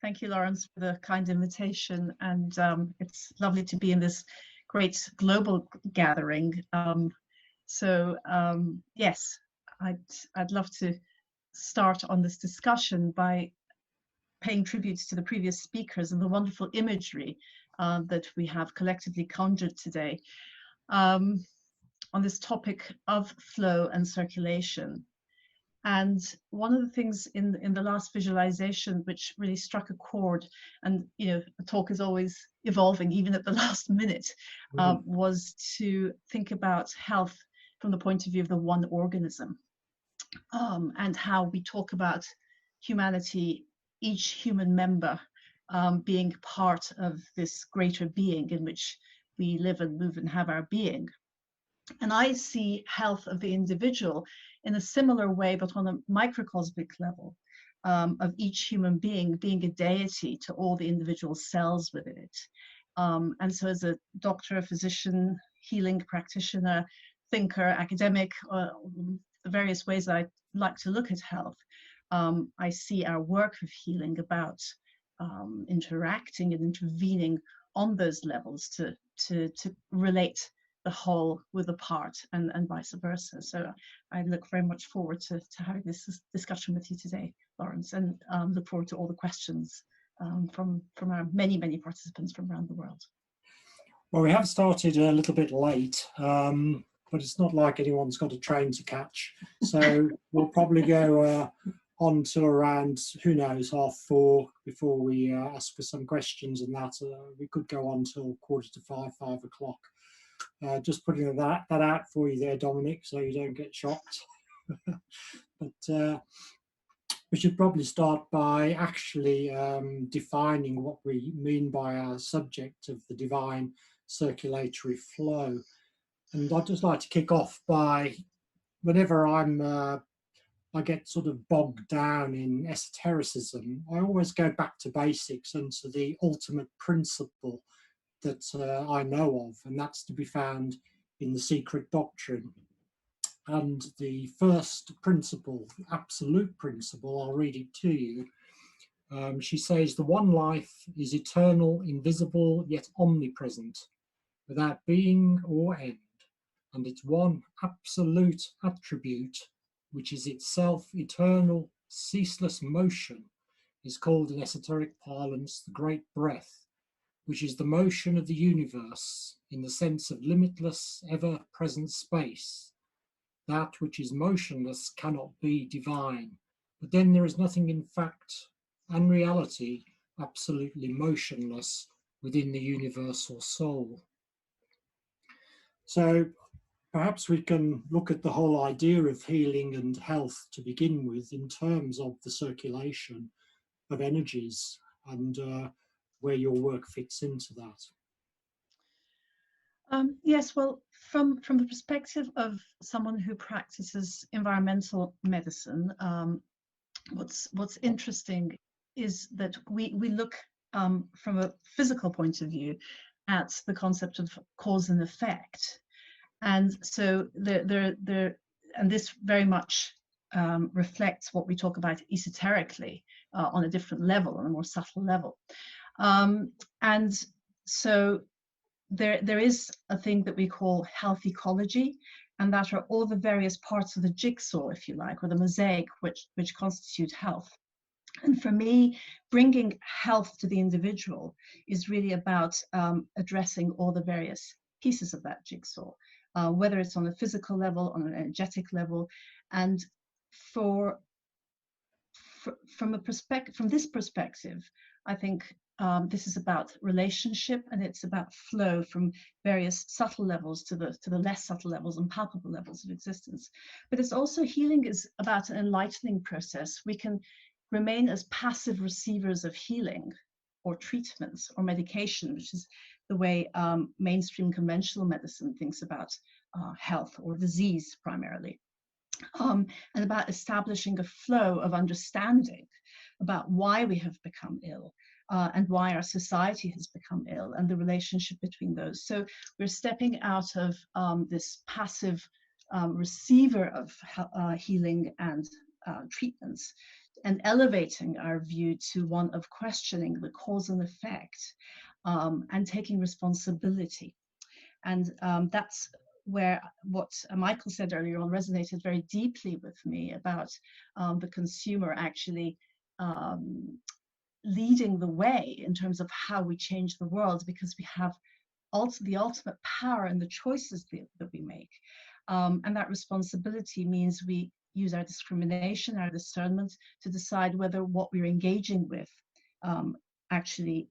Thank you, Lawrence, for the kind invitation. And it's lovely to be in this great global gathering. Yes, I'd love to start on this discussion by paying tributes to the previous speakers and the wonderful imagery that we have collectively conjured today on this topic of flow and circulation. And one of the things in the last visualization which really struck a chord, and a talk is always evolving even at the last minute, was to think about health from the point of view of the one organism, and how we talk about humanity, each human member being part of this greater being in which we live and move and have our being. And I see health of the individual in a similar way, but on a microcosmic level, of each human being being a deity to all the individual cells within it. And so as a doctor, a physician, healing practitioner, thinker, academic, the various ways I like to look at health, I see our work of healing about interacting and intervening on those levels to relate the whole with the part, and vice versa. So I look very much forward to having this discussion with you today, Lawrence, and look forward to all the questions from our many participants from around the world. Well, we have started a little bit late, but it's not like anyone's got a train to catch. So we'll probably go on till around, who knows, 4:30 before we ask for some questions, and that we could go on till 4:45, 5 o'clock. Just putting that out for you there, Dominic, so you don't get shocked. But we should probably start by actually defining what we mean by our subject of the divine circulatory flow. And I'd just like to kick off by, whenever I get sort of bogged down in esotericism, I always go back to basics and to the ultimate principle that I know of, and that's to be found in the Secret Doctrine. And the first principle, absolute principle, I'll read it to you. She says, the one life is eternal, invisible, yet omnipresent, without being or end, and its one absolute attribute, which is itself eternal, ceaseless motion, is called in esoteric parlance the great breath, which is the motion of the universe in the sense of limitless, ever-present space. That which is motionless cannot be divine, but then there is nothing in fact and reality absolutely motionless within the universal soul. So perhaps we can look at the whole idea of healing and health to begin with in terms of the circulation of energies, and where your work fits into that. Yes, well, from the perspective of someone who practices environmental medicine, what's interesting is that we look from a physical point of view at the concept of cause and effect, and so and this very much reflects what we talk about esoterically on a different level, on a more subtle level. And so there is a thing that we call health ecology, and that are all the various parts of the jigsaw, if you like, or the mosaic which constitute health. And for me, bringing health to the individual is really about addressing all the various pieces of that jigsaw, whether it's on a physical level, on an energetic level, and from this perspective, I think this is about relationship, and it's about flow from various subtle levels to the less subtle levels and palpable levels of existence. But it's also, healing is about an enlightening process. We can remain as passive receivers of healing or treatments or medication, which is the way mainstream conventional medicine thinks about health or disease primarily. And about establishing a flow of understanding about why we have become ill, and why our society has become ill, and the relationship between those. So we're stepping out of this passive receiver of healing and treatments and elevating our view to one of questioning the cause and effect, and taking responsibility. And that's where what Michael said earlier on resonated very deeply with me about the consumer actually leading the way in terms of how we change the world, because we have also the ultimate power in the choices that we make. And that responsibility means we use our discrimination, our discernment to decide whether what we're engaging with actually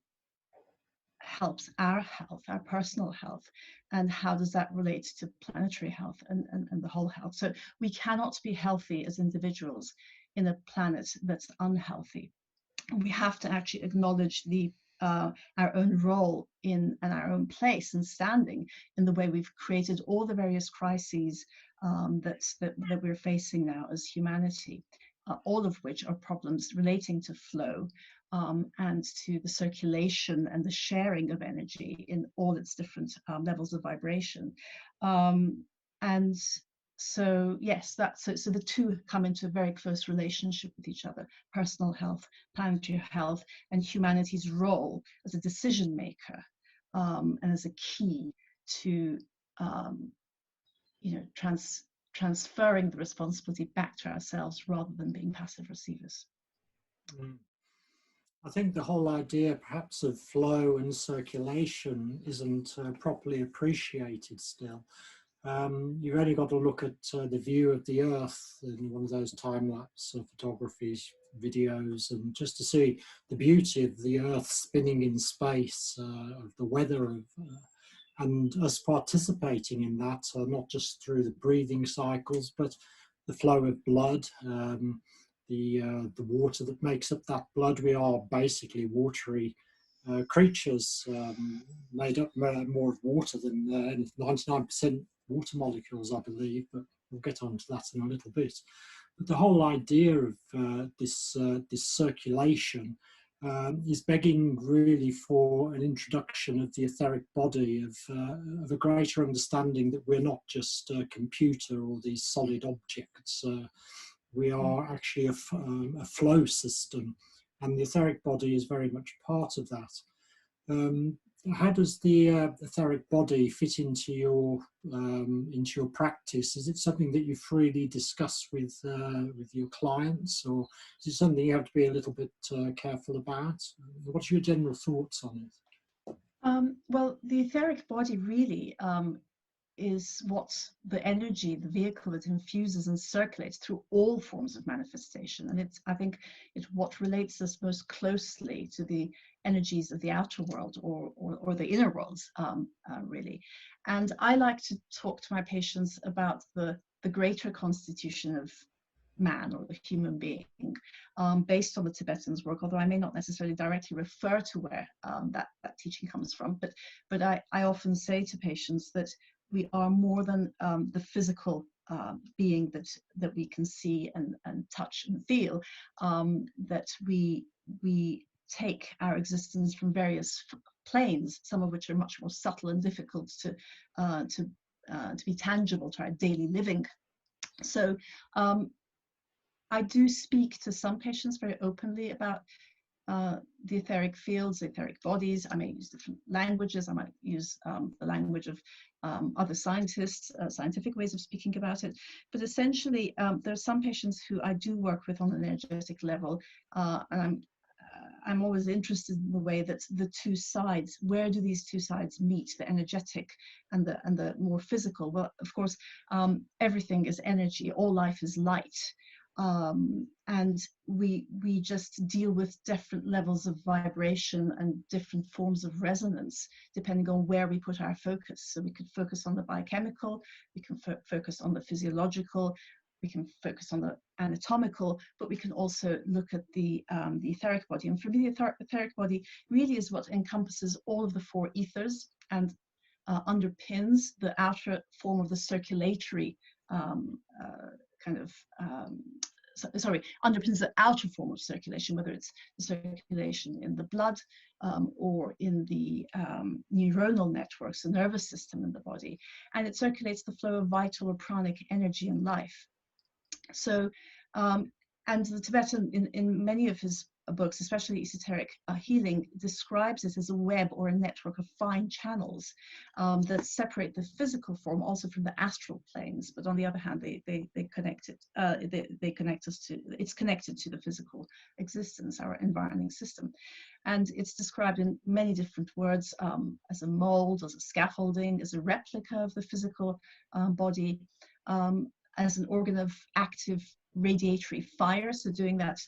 helps our health, our personal health, and how does that relate to planetary health and the whole health. So we cannot be healthy as individuals in a planet that's unhealthy. We have to actually acknowledge our own role in and our own place and standing in the way we've created all the various crises that we're facing now as humanity, all of which are problems relating to flow and to the circulation and the sharing of energy in all its different levels of vibration. And so yes, so the two come into a very close relationship with each other: personal health, planetary health, and humanity's role as a decision maker, and as a key to transferring the responsibility back to ourselves rather than being passive receivers. I think the whole idea perhaps of flow and circulation isn't properly appreciated still. You've only got to look at the view of the Earth in one of those time-lapse photographies, videos, and just to see the beauty of the Earth spinning in space, of the weather, and us participating in that, not just through the breathing cycles, but the flow of blood, the water that makes up that blood. We are basically watery creatures, made up more of water than 99% water molecules, I believe, but we'll get on to that in a little bit. But the whole idea of this circulation is begging really for an introduction of the etheric body, of a greater understanding that we're not just a computer or these solid objects. We are actually a flow system, and the etheric body is very much part of that. How does the etheric body fit into your practice? Is it something that you freely discuss with your clients, or is it something you have to be a little bit careful about? What's your general thoughts on it? Well, the etheric body really is what the energy, the vehicle that infuses and circulates through all forms of manifestation. And I think it's what relates us most closely to the energies of the outer world or the inner worlds, really. And I like to talk to my patients about the greater constitution of man or the human being, based on the Tibetan's work, although I may not necessarily directly refer to where that teaching comes from. But I often say to patients that we are more than the physical being that we can see and touch and feel, that we take our existence from various planes, some of which are much more subtle and difficult to be tangible to our daily living. So I do speak to some patients very openly about the etheric fields, the etheric bodies. I may use different languages. I might use the language of other scientists, scientific ways of speaking about it. But essentially, there are some patients who I do work with on an energetic level, and I'm always interested in the way that the two sides, where do these two sides meet, the energetic and the more physical? Well, of course, everything is energy. All life is light. And we just deal with different levels of vibration and different forms of resonance depending on where we put our focus. So we could focus on the biochemical, we can focus on the physiological, we can focus on the anatomical, but we can also look at the etheric body. And for me, the etheric body really is what encompasses all of the four ethers and underpins the outer form of the circulatory underpins the outer form of circulation, whether it's the circulation in the blood or in the neuronal networks, the nervous system in the body. And it circulates the flow of vital or pranic energy in life. So, And the Tibetan, in many of his books, especially esoteric healing, describes it as a web or a network of fine channels that separate the physical form also from the astral planes. But on the other hand, they connect it. They connect us to. It's connected to the physical existence, our environing system, and it's described in many different words, as a mold, as a scaffolding, as a replica of the physical body, as an organ of active radiatory fire. So doing that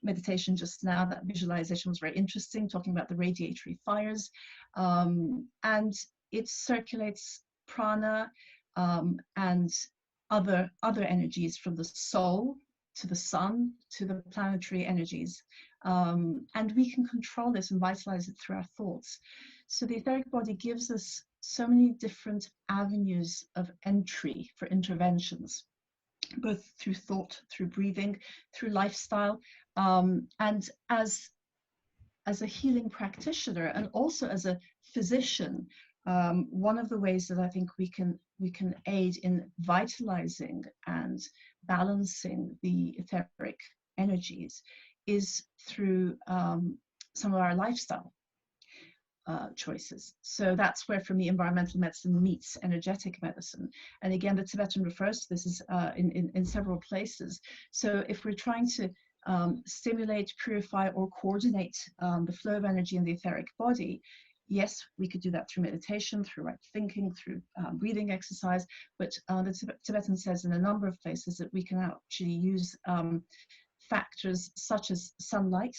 meditation just now, that visualization was very interesting, talking about the radiatory fires. And it circulates prana and other energies, from the soul to the sun to the planetary energies. And we can control this and vitalize it through our thoughts. So the etheric body gives us so many different avenues of entry for interventions, both through thought, through breathing, through lifestyle, and as a healing practitioner and also as a physician. One of the ways that I think we can aid in vitalizing and balancing the etheric energies is through some of our lifestyle choices. So that's where, for me, environmental medicine meets energetic medicine. And again, the Tibetan refers to this as in several places. So if we're trying to stimulate, purify, or coordinate the flow of energy in the etheric body, yes, we could do that through meditation, through right thinking, through breathing exercise. But the Tibetan says in a number of places that we can actually use factors such as sunlight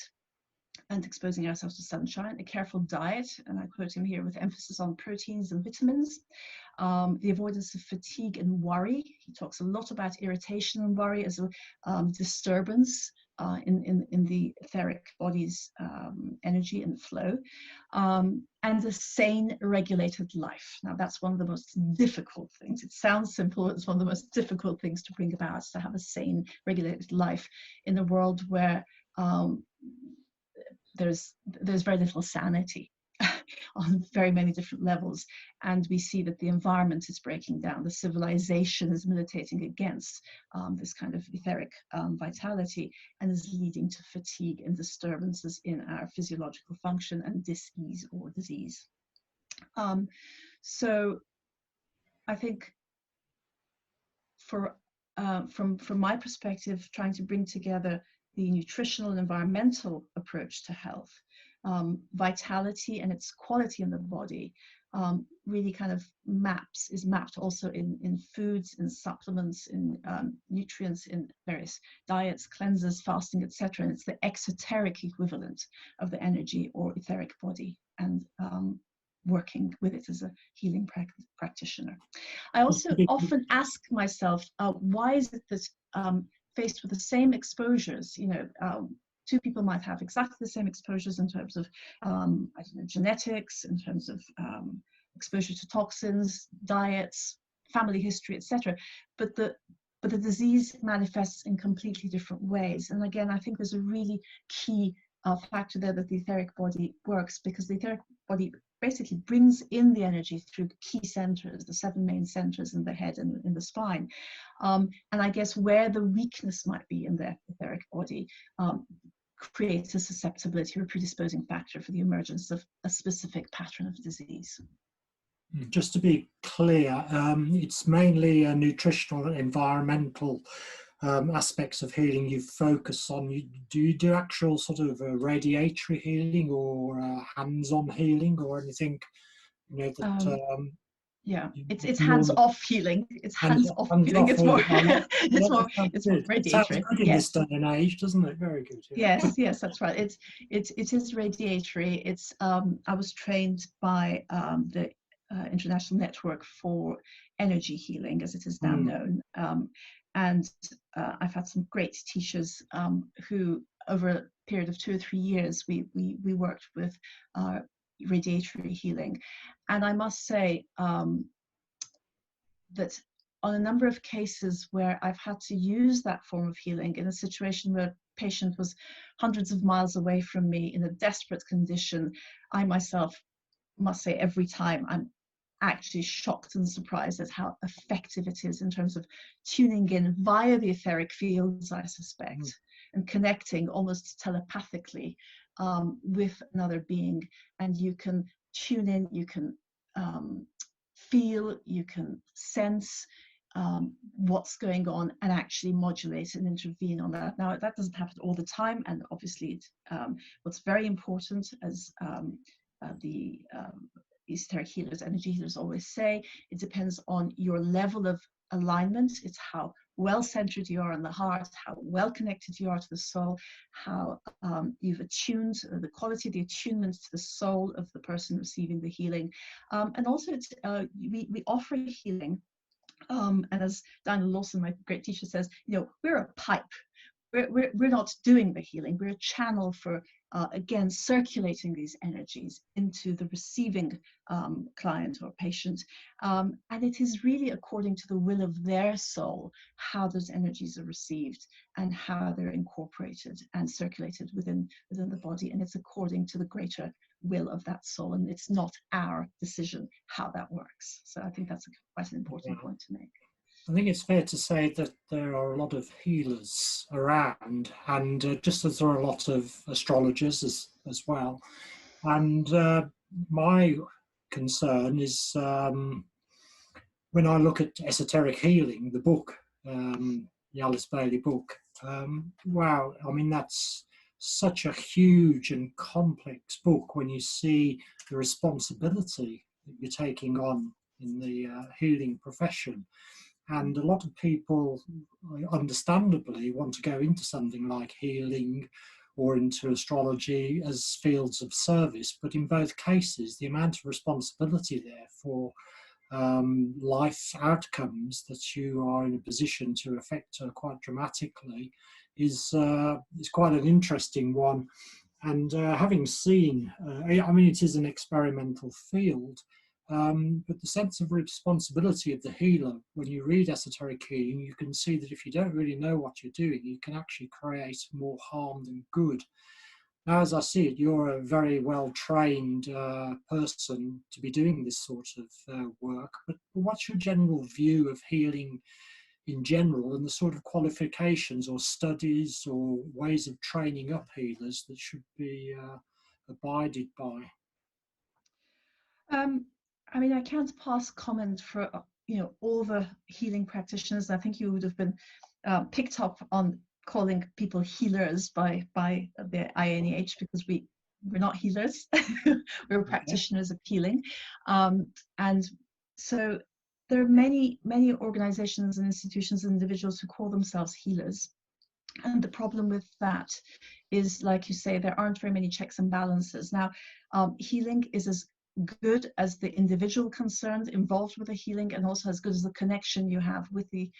and exposing ourselves to sunshine, a careful diet, and I quote him here, with emphasis on proteins and vitamins, the avoidance of fatigue and worry. He talks a lot about irritation and worry as a disturbance in the etheric body's energy and flow, and a sane, regulated life. Now, that's one of the most difficult things. It sounds simple, it's one of the most difficult things to bring about, to have a sane, regulated life in a world where there's very little sanity on very many different levels, and we see that the environment is breaking down. The civilization is militating against this kind of etheric vitality, and is leading to fatigue and disturbances in our physiological function and dis-ease or disease. So I think from my perspective, trying to bring together the nutritional and environmental approach to health, vitality and its quality in the body, really kind of is mapped also in foods, in supplements, in nutrients, in various diets, cleanses, fasting, etc. And it's the exoteric equivalent of the energy or etheric body, and working with it as a healing practitioner. I also often ask myself, why is it that faced with the same exposures, two people might have exactly the same exposures in terms of genetics, in terms of exposure to toxins, diets, family history, etc. But the disease manifests in completely different ways. And again, I think there's a really key factor there that the etheric body works, because the etheric body basically brings in the energy through key centers, the 7 main centers in the head and in the spine. And I guess where the weakness might be in the etheric body creates a susceptibility or a predisposing factor for the emergence of a specific pattern of disease. Just to be clear, it's mainly a nutritional and environmental aspects of healing you focus on. Do you do actual sort of radiatory healing or hands-on healing or anything? Yeah, it's hands-off healing. It's hands-off healing. It's more radiatory. It sounds good in this day and age, doesn't it? Very good. Yeah. Yes, that's right. It is radiatory. It's I was trained by the International Network for Energy Healing, as it is now known. And I've had some great teachers who, over a period of 2 or 3 years, we worked with radiatory healing. And I must say that on a number of cases where I've had to use that form of healing in a situation where a patient was hundreds of miles away from me in a desperate condition, I myself must say every time I'm actually shocked and surprised at how effective it is in terms of tuning in via the etheric fields, I suspect, and connecting almost telepathically with another being. And you can tune in, you can feel, you can sense what's going on, and actually modulate and intervene on that. Now, that doesn't happen all the time, and obviously what's very important, as the esoteric healers, energy healers always say, it depends on your level of alignment. It's how well centered you are in the heart, how well connected you are to the soul, how you've attuned, the quality of the attunement to the soul of the person receiving the healing. And also we offer healing, and as Daniel Lawson, my great teacher, says, you know, we're a pipe. We're not doing the healing. We're a channel for, again, circulating these energies into the receiving client or patient. And it is really according to the will of their soul how those energies are received and how they're incorporated and circulated within the body. And it's according to the greater will of that soul. And it's not our decision how that works. So I think that's quite an important point to make. I think it's fair to say that there are a lot of healers around, and just as there are a lot of astrologers as well. And my concern is when I look at esoteric healing, the book, the Alice Bailey book, wow, I mean, that's such a huge and complex book when you see the responsibility that you're taking on in the healing profession. And a lot of people, understandably, want to go into something like healing or into astrology as fields of service. But in both cases, the amount of responsibility there for life outcomes that you are in a position to affect quite dramatically is quite an interesting one. And having seen, I mean, it is an experimental field, but the sense of responsibility of the healer, when you read esoteric healing, you can see that if you don't really know what you're doing, you can actually create more harm than good. Now, as I see it, you're a very well-trained person to be doing this sort of work, but what's your general view of healing in general, and the sort of qualifications or studies or ways of training up healers that should be abided by? I mean, I can't pass comment for all the healing practitioners. I think you would have been picked up on calling people healers by the INEH, because we're not healers. We're practitioners of healing, and so there are many organizations and institutions and individuals who call themselves healers. And the problem with that is, like you say, there aren't very many checks and balances. Now, healing is as good as the individual concerned involved with the healing, and also as good as the connection you have with the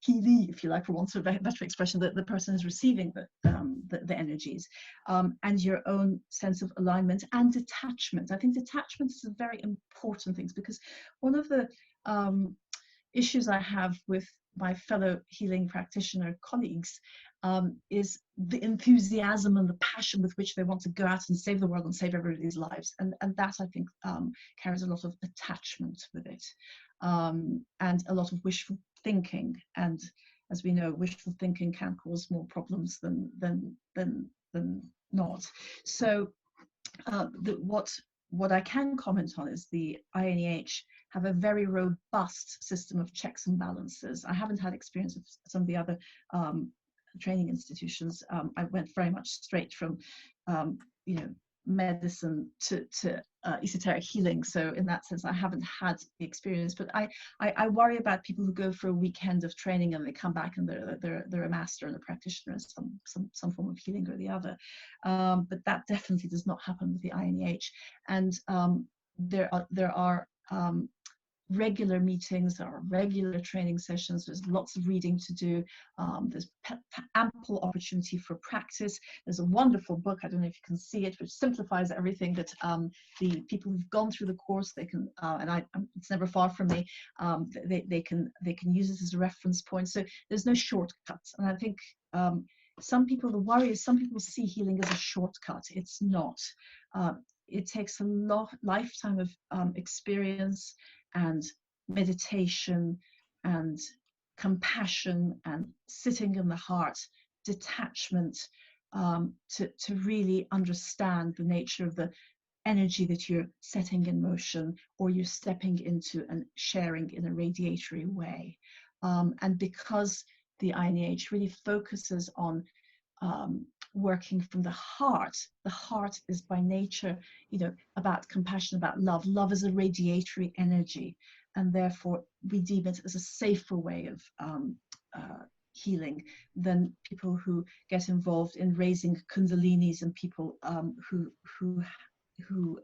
healee, if you like, for want of a better expression, that the person is receiving the energies, and your own sense of alignment and detachment. I think detachment is a very important thing, because one of the issues I have with my fellow healing practitioner colleagues is the enthusiasm and the passion with which they want to go out and save the world and save everybody's lives. And that, I think, carries a lot of attachment with it, and a lot of wishful thinking. And as we know, wishful thinking can cause more problems than not. So what I can comment on is the INEH have a very robust system of checks and balances. I haven't had experience of some of the other training institutions. I went very much straight from medicine to esoteric healing. So in that sense, I haven't had the experience. But I worry about people who go for a weekend of training and they come back and they're a master and a practitioner in some form of healing or the other. But that definitely does not happen with the INEH. And there are regular meetings, there are regular training sessions, there's lots of reading to do, there's ample opportunity for practice. There's a wonderful book, I don't know if you can see it, which simplifies everything that the people who've gone through the course, they can, it's never far from me, they can use it as a reference point. So there's no shortcuts. And I think some people, the worry is some people see healing as a shortcut. It's not. it takes a lifetime of experience and meditation and compassion and sitting in the heart, detachment, to really understand the nature of the energy that you're setting in motion or you're stepping into and sharing in a radiatory way. And because the INEH really focuses on working from the heart is by nature, about compassion, about love. Love is a radiatory energy, and therefore we deem it as a safer way of healing than people who get involved in raising kundalinis and people who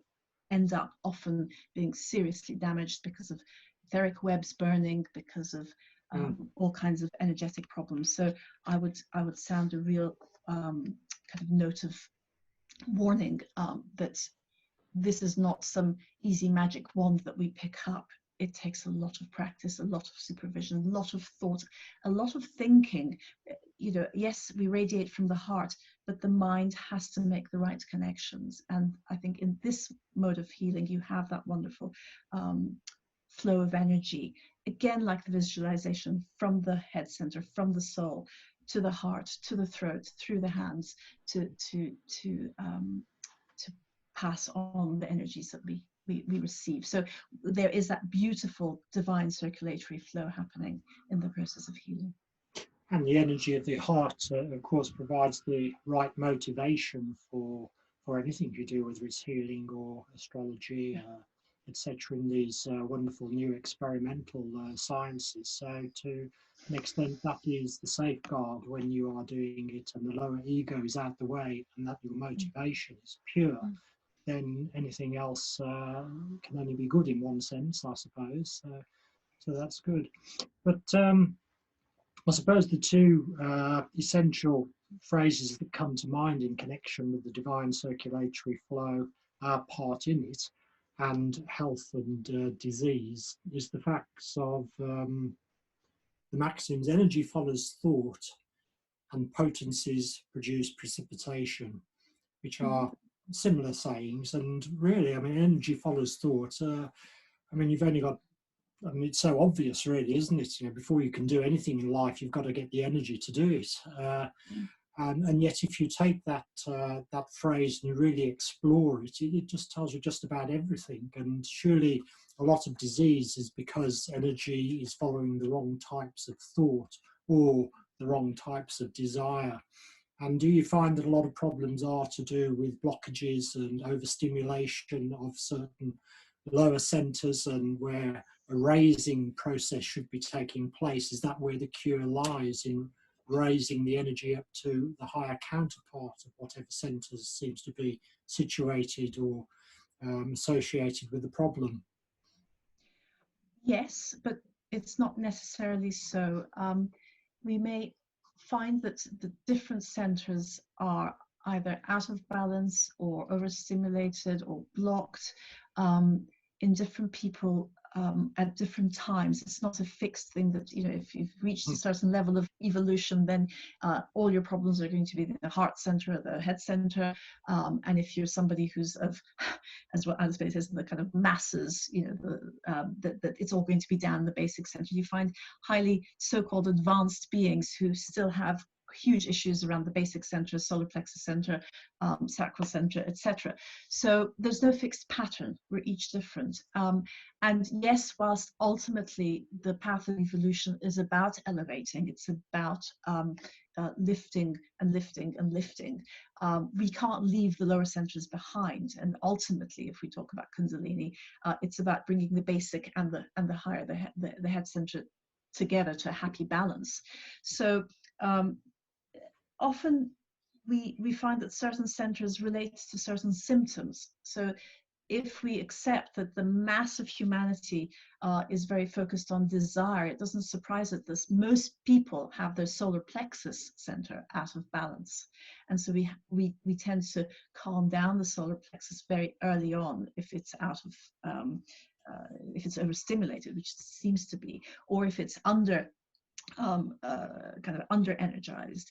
end up often being seriously damaged because of etheric webs burning, because of all kinds of energetic problems. So I would sound a real kind of note of warning that this is not some easy magic wand that we pick up. It takes a lot of practice, a lot of supervision, a lot of thought, a lot of thinking. Yes, we radiate from the heart, but the mind has to make the right connections. And I think in this mode of healing, you have that wonderful flow of energy, again, like the visualization, from the head center, from the soul, to the heart, to the throat, through the hands, to pass on the energies that we receive. So there is that beautiful divine circulatory flow happening in the process of healing. And the energy of the heart, of course, provides the right motivation for anything you do, whether it's healing or astrology, etc., in these wonderful new experimental sciences. So to an extent, that is the safeguard when you are doing it and the lower ego is out the way and that your motivation is pure. Then anything else can only be good in one sense, I suppose. So that's good. But I suppose the two essential phrases that come to mind in connection with the divine circulatory flow, our part in it, and health and disease, is the facts of the maxims: energy follows thought and potencies produce precipitation, which are similar sayings. And really, I mean, energy follows thought. I mean, you've only got, I mean, it's so obvious, really, isn't it? Before you can do anything in life, you've got to get the energy to do it. And yet, if you take that phrase and you really explore it, it just tells you just about everything. And surely a lot of disease is because energy is following the wrong types of thought or the wrong types of desire. And do you find that a lot of problems are to do with blockages and overstimulation of certain lower centers, and where a raising process should be taking place? Is that where the cure lies, in raising the energy up to the higher counterpart of whatever centers seems to be situated or associated with the problem? Yes, but it's not necessarily so. We may find that the different centers are either out of balance or overstimulated or blocked in different people at different times. It's not a fixed thing that, if you've reached a certain level of evolution, then all your problems are going to be the heart center or the head center. And if you're somebody who's as well as it says, the kind of masses, that it's all going to be down the basic center. You find highly so-called advanced beings who still have huge issues around the basic center, solar plexus center, sacral center, etc. So there's no fixed pattern. We're each different. And yes, whilst ultimately the path of evolution is about elevating, it's about lifting and lifting and lifting. We can't leave the lower centers behind. And ultimately, if we talk about Kundalini, it's about bringing the basic and the higher, the head center together to a happy balance. So often we find that certain centers relate to certain symptoms. So if we accept that the mass of humanity is very focused on desire, it doesn't surprise that most people have their solar plexus center out of balance. And so we tend to calm down the solar plexus very early on if it's out of, if it's overstimulated, which it seems to be, or if it's under kind of under-energized,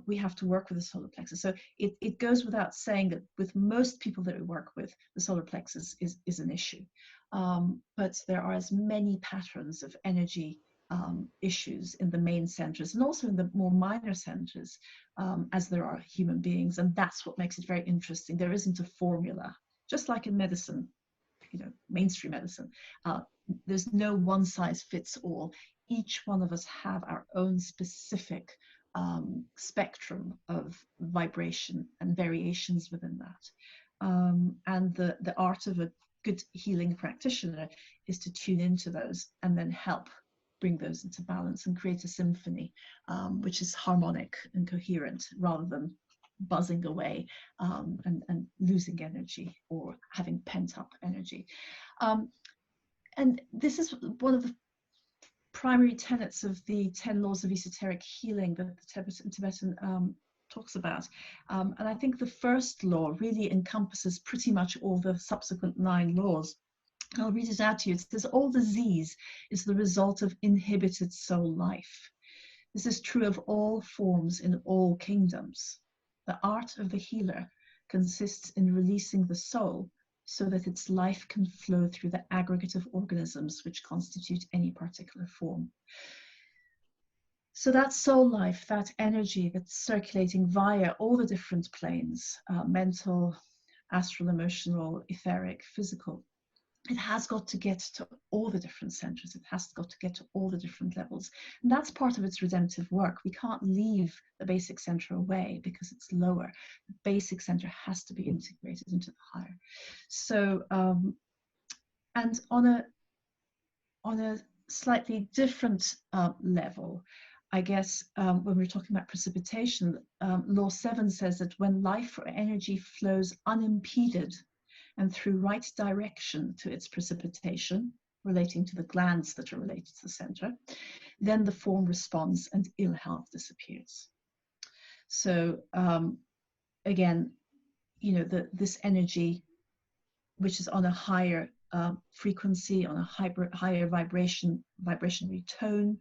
we have to work with the solar plexus. So it goes without saying that with most people that we work with, the solar plexus is an issue. But there are as many patterns of energy issues in the main centers and also in the more minor centers as there are human beings. And that's what makes it very interesting. There isn't a formula, just like in medicine, mainstream medicine. There's no one size fits all. Each one of us have our own specific spectrum of vibration and variations within that. And the art of a good healing practitioner is to tune into those and then help bring those into balance and create a symphony which is harmonic and coherent rather than buzzing away and losing energy or having pent up energy. And this is one of the primary tenets of the 10 laws of esoteric healing that the Tibetan talks about. And I think the first law really encompasses pretty much all the subsequent 9 laws. I'll read it out to you. It says, all disease is the result of inhibited soul life. This is true of all forms in all kingdoms. The art of the healer consists in releasing the soul so that its life can flow through the aggregate of organisms which constitute any particular form. So that soul life, that energy that's circulating via all the different planes, mental, astral, emotional, etheric, physical, it has got to get to all the different centers. It has got to get to all the different levels. And that's part of its redemptive work. We can't leave the basic center away because it's lower. The basic center has to be integrated into the higher. So, and on a slightly different level, I guess when we're talking about precipitation, Law 7 says that when life or energy flows unimpeded and through right direction to its precipitation, relating to the glands that are related to the center, then the form responds and ill health disappears. So again, this energy, which is on a higher frequency, on a higher vibrationary tone,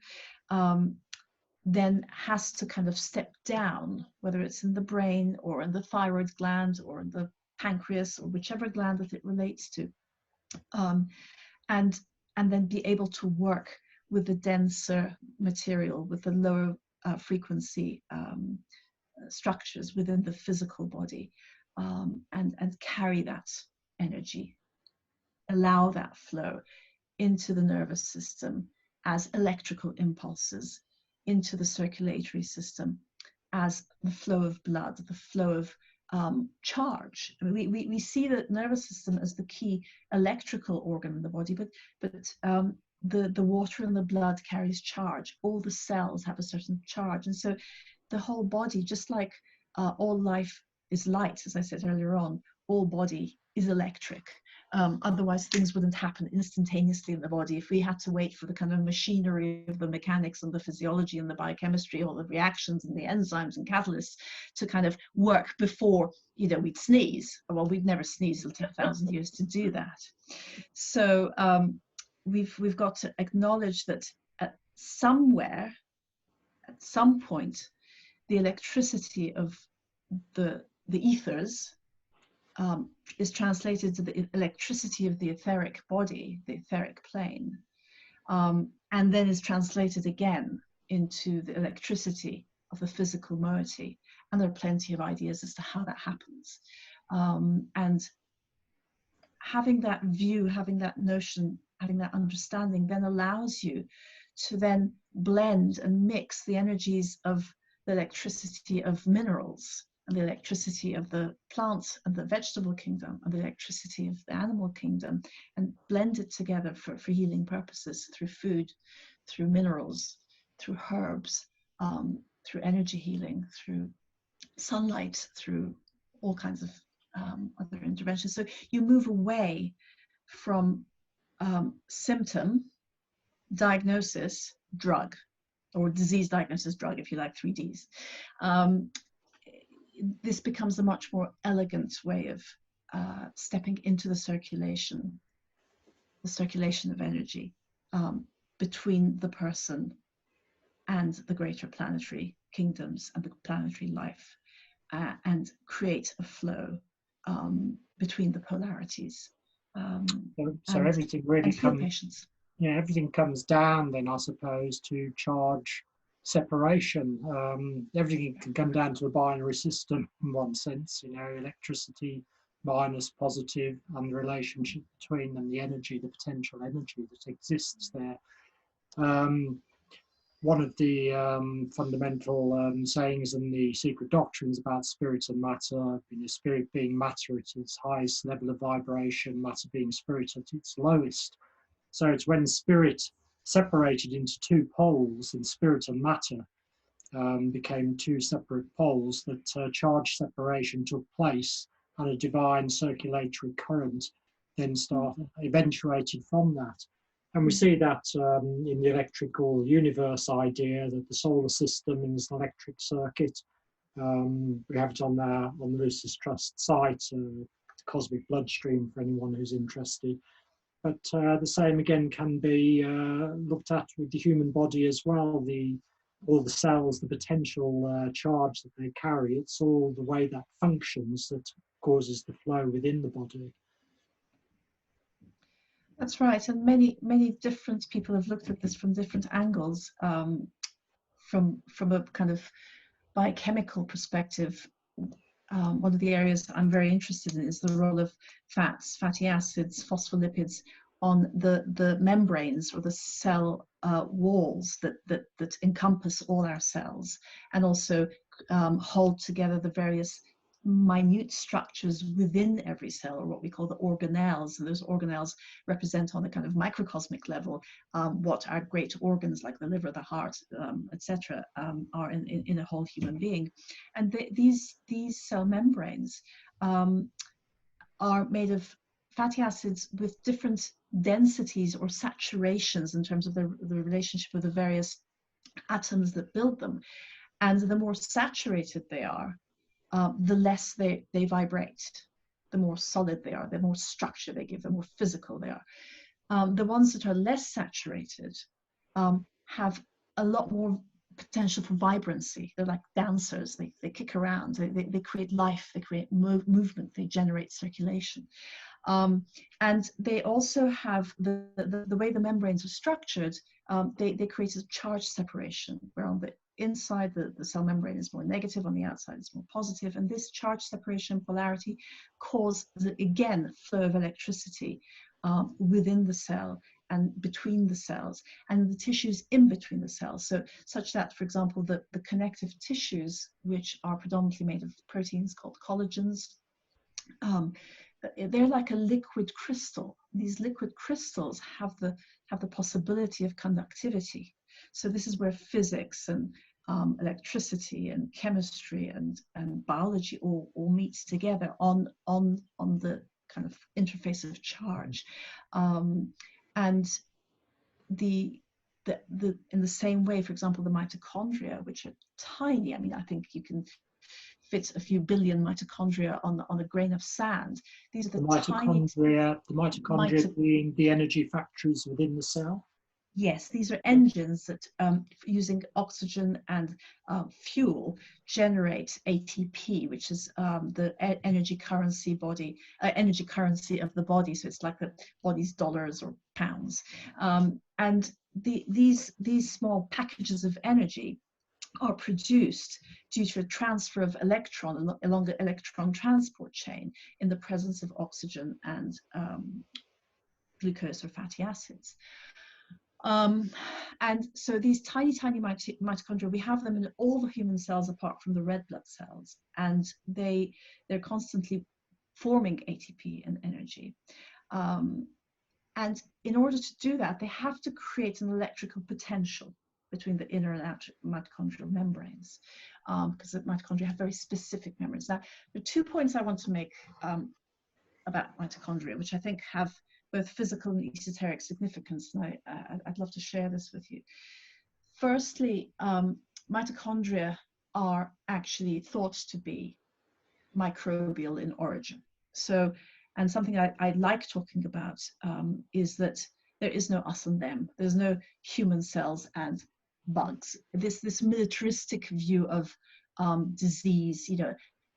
then has to kind of step down, whether it's in the brain or in the thyroid gland or in the pancreas or whichever gland that it relates to, and then be able to work with the denser material, with the lower frequency structures within the physical body, and carry that energy, allow that flow into the nervous system as electrical impulses, into the circulatory system as the flow of blood, the flow of charge. I mean, we see the nervous system as the key electrical organ in the body, but the water in the blood carries charge. All the cells have a certain charge, and so the whole body, just like all life is light, as I said earlier on, all body is electric. Otherwise things wouldn't happen instantaneously in the body. If we had to wait for the kind of machinery of the mechanics and the physiology and the biochemistry, all the reactions and the enzymes and catalysts to kind of work before we'd sneeze, well, we'd never sneeze. It'll take 1,000 years to do that. So we've got to acknowledge that at some point, the electricity of the ethers is translated to the electricity of the etheric body, the etheric plane, and then is translated again into the electricity of the physical moiety. And there are plenty of ideas as to how that happens. And having that view, having that notion, having that understanding then allows you to then blend and mix the energies of the electricity of minerals and the electricity of the plant and the vegetable kingdom and the electricity of the animal kingdom, and blend it together for healing purposes through food, through minerals, through herbs, through energy healing, through sunlight, through all kinds of other interventions. So you move away from symptom, diagnosis, drug, or disease, diagnosis, drug, if you like, 3Ds. This becomes a much more elegant way of stepping into the circulation of energy between the person and the greater planetary kingdoms and the planetary life, and create a flow between the polarities. So everything really comes, patience. yeah, everything comes down then, I suppose, to charge separation. Everything can come down to a binary system in one sense, you know, electricity minus positive, and the relationship between them, the energy, the potential energy that exists there. One of the fundamental sayings in the secret doctrines about spirit and matter, you know, spirit being matter at its highest level of vibration, matter being spirit at its lowest. So it's when spirit separated into two poles, and spirit and matter became two separate poles, that charge separation took place, and a divine circulatory current then eventuated from that. And we see that in the electrical universe idea, that the solar system is an electric circuit. We have it on the Lucis Trust site, the cosmic bloodstream for anyone who's interested. But the same again can be looked at with the human body as well. All the cells, the potential charge that they carry, it's all the way that functions that causes the flow within the body. That's right, and many different people have looked at this from different angles. From a kind of biochemical perspective, one of the areas I'm very interested in is the role of fats, fatty acids, phospholipids on the membranes or the cell walls that encompass all our cells, and also hold together the various minute structures within every cell, or what we call the organelles. And those organelles represent on a kind of microcosmic level what our great organs like the liver, the heart, etc. are in a whole human being. And these cell membranes are made of fatty acids with different densities or saturations in terms of the relationship with the various atoms that build them. And the more saturated they are, the less they vibrate, the more solid they are, the more structure they give, the more physical they are. The ones that are less saturated have a lot more potential for vibrancy. They're like dancers. They kick around. They create life. They create movement. They generate circulation. And they also have the way the membranes are structured. They create a charge separation, where on the inside the cell membrane is more negative, on the outside it's more positive, and this charge separation polarity causes again flow of electricity within the cell and between the cells and the tissues in between the cells, so such that, for example, the connective tissues, which are predominantly made of proteins called collagens, they're like a liquid crystal. These liquid crystals have the possibility of conductivity. So this is where physics and electricity and chemistry and biology all meets together on the kind of interface of charge. And in the same way, for example, the mitochondria, which are tiny. I mean, I think you can fit a few billion mitochondria on a grain of sand. These are the mitochondria being the energy factories within the cell. Yes, these are engines that, using oxygen and fuel, generate ATP, which is the energy currency of the body. So it's like the body's dollars or pounds. And these small packages of energy are produced due to a transfer of electron along the electron transport chain in the presence of oxygen and glucose or fatty acids. And so these tiny mitochondria, we have them in all the human cells apart from the red blood cells, and they're constantly forming ATP and energy. And in order to do that, they have to create an electrical potential between the inner and outer mitochondrial membranes, because the mitochondria have very specific membranes. Now, there are 2 points I want to make about mitochondria, which I think have both physical and esoteric significance, and I'd love to share this with you. Firstly, mitochondria are actually thought to be microbial in origin. So, and something I like talking about is that there is no us and them. There's no human cells and bugs, this militaristic view of disease.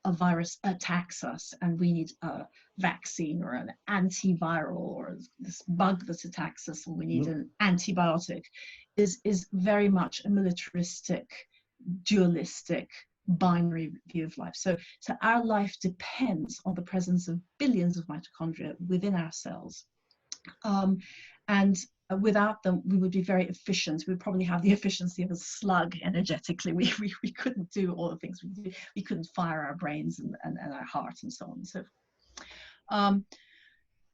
A virus attacks us and we need a vaccine or an antiviral, or this bug that attacks us and we need an antibiotic, is very much a militaristic, dualistic, binary view of life. So our life depends on the presence of billions of mitochondria within our cells. And without them, we would be very efficient. We'd probably have the efficiency of a slug energetically. We couldn't do all the things we do. We couldn't fire our brains and our heart and so on and so forth.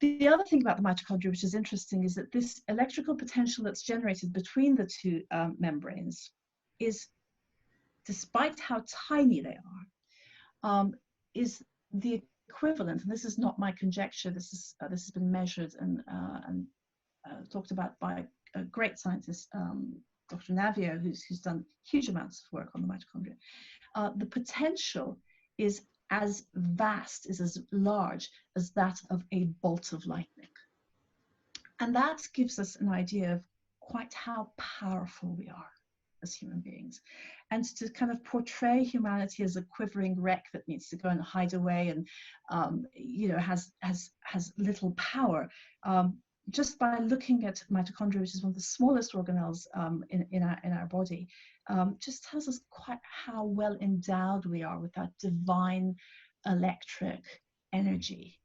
The other thing about the mitochondria, which is interesting, is that this electrical potential that's generated between the two membranes is, despite how tiny they are, is the equivalent, and this is not my conjecture, this has been measured and talked about by a great scientist, Dr. Navio, who's done huge amounts of work on the mitochondria. The potential is as vast, is as large as that of a bolt of lightning. And that gives us an idea of quite how powerful we are as human beings. And to kind of portray humanity as a quivering wreck that needs to go and hide away and has little power, just by looking at mitochondria, which is one of the smallest organelles in our body, just tells us quite how well endowed we are with that divine electric energy.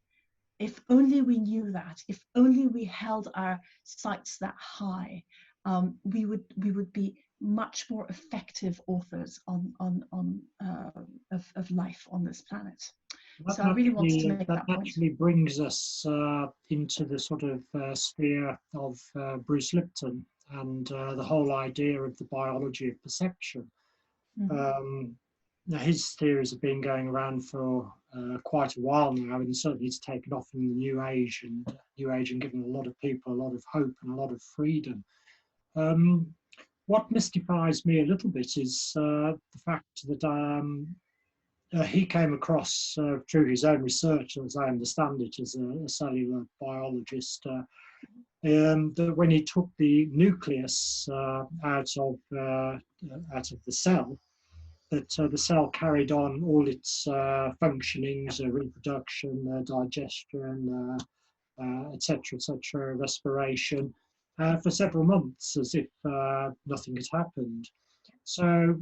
If only we knew that, if only we held our sights that high, we would be much more effective authors of life on this planet. So I really wanted to make that point. That actually brings us into the sort of sphere of Bruce Lipton and the whole idea of the biology of perception. Now his theories have been going around for quite a while now, and certainly it's taken off in the New Age and given a lot of people a lot of hope and a lot of freedom. What mystifies me a little bit is the fact that he came across, through his own research, as I understand it, as a cellular biologist, that when he took the nucleus out of the cell, that the cell carried on all its functionings, reproduction, digestion, etc., respiration, for several months, as if nothing had happened. So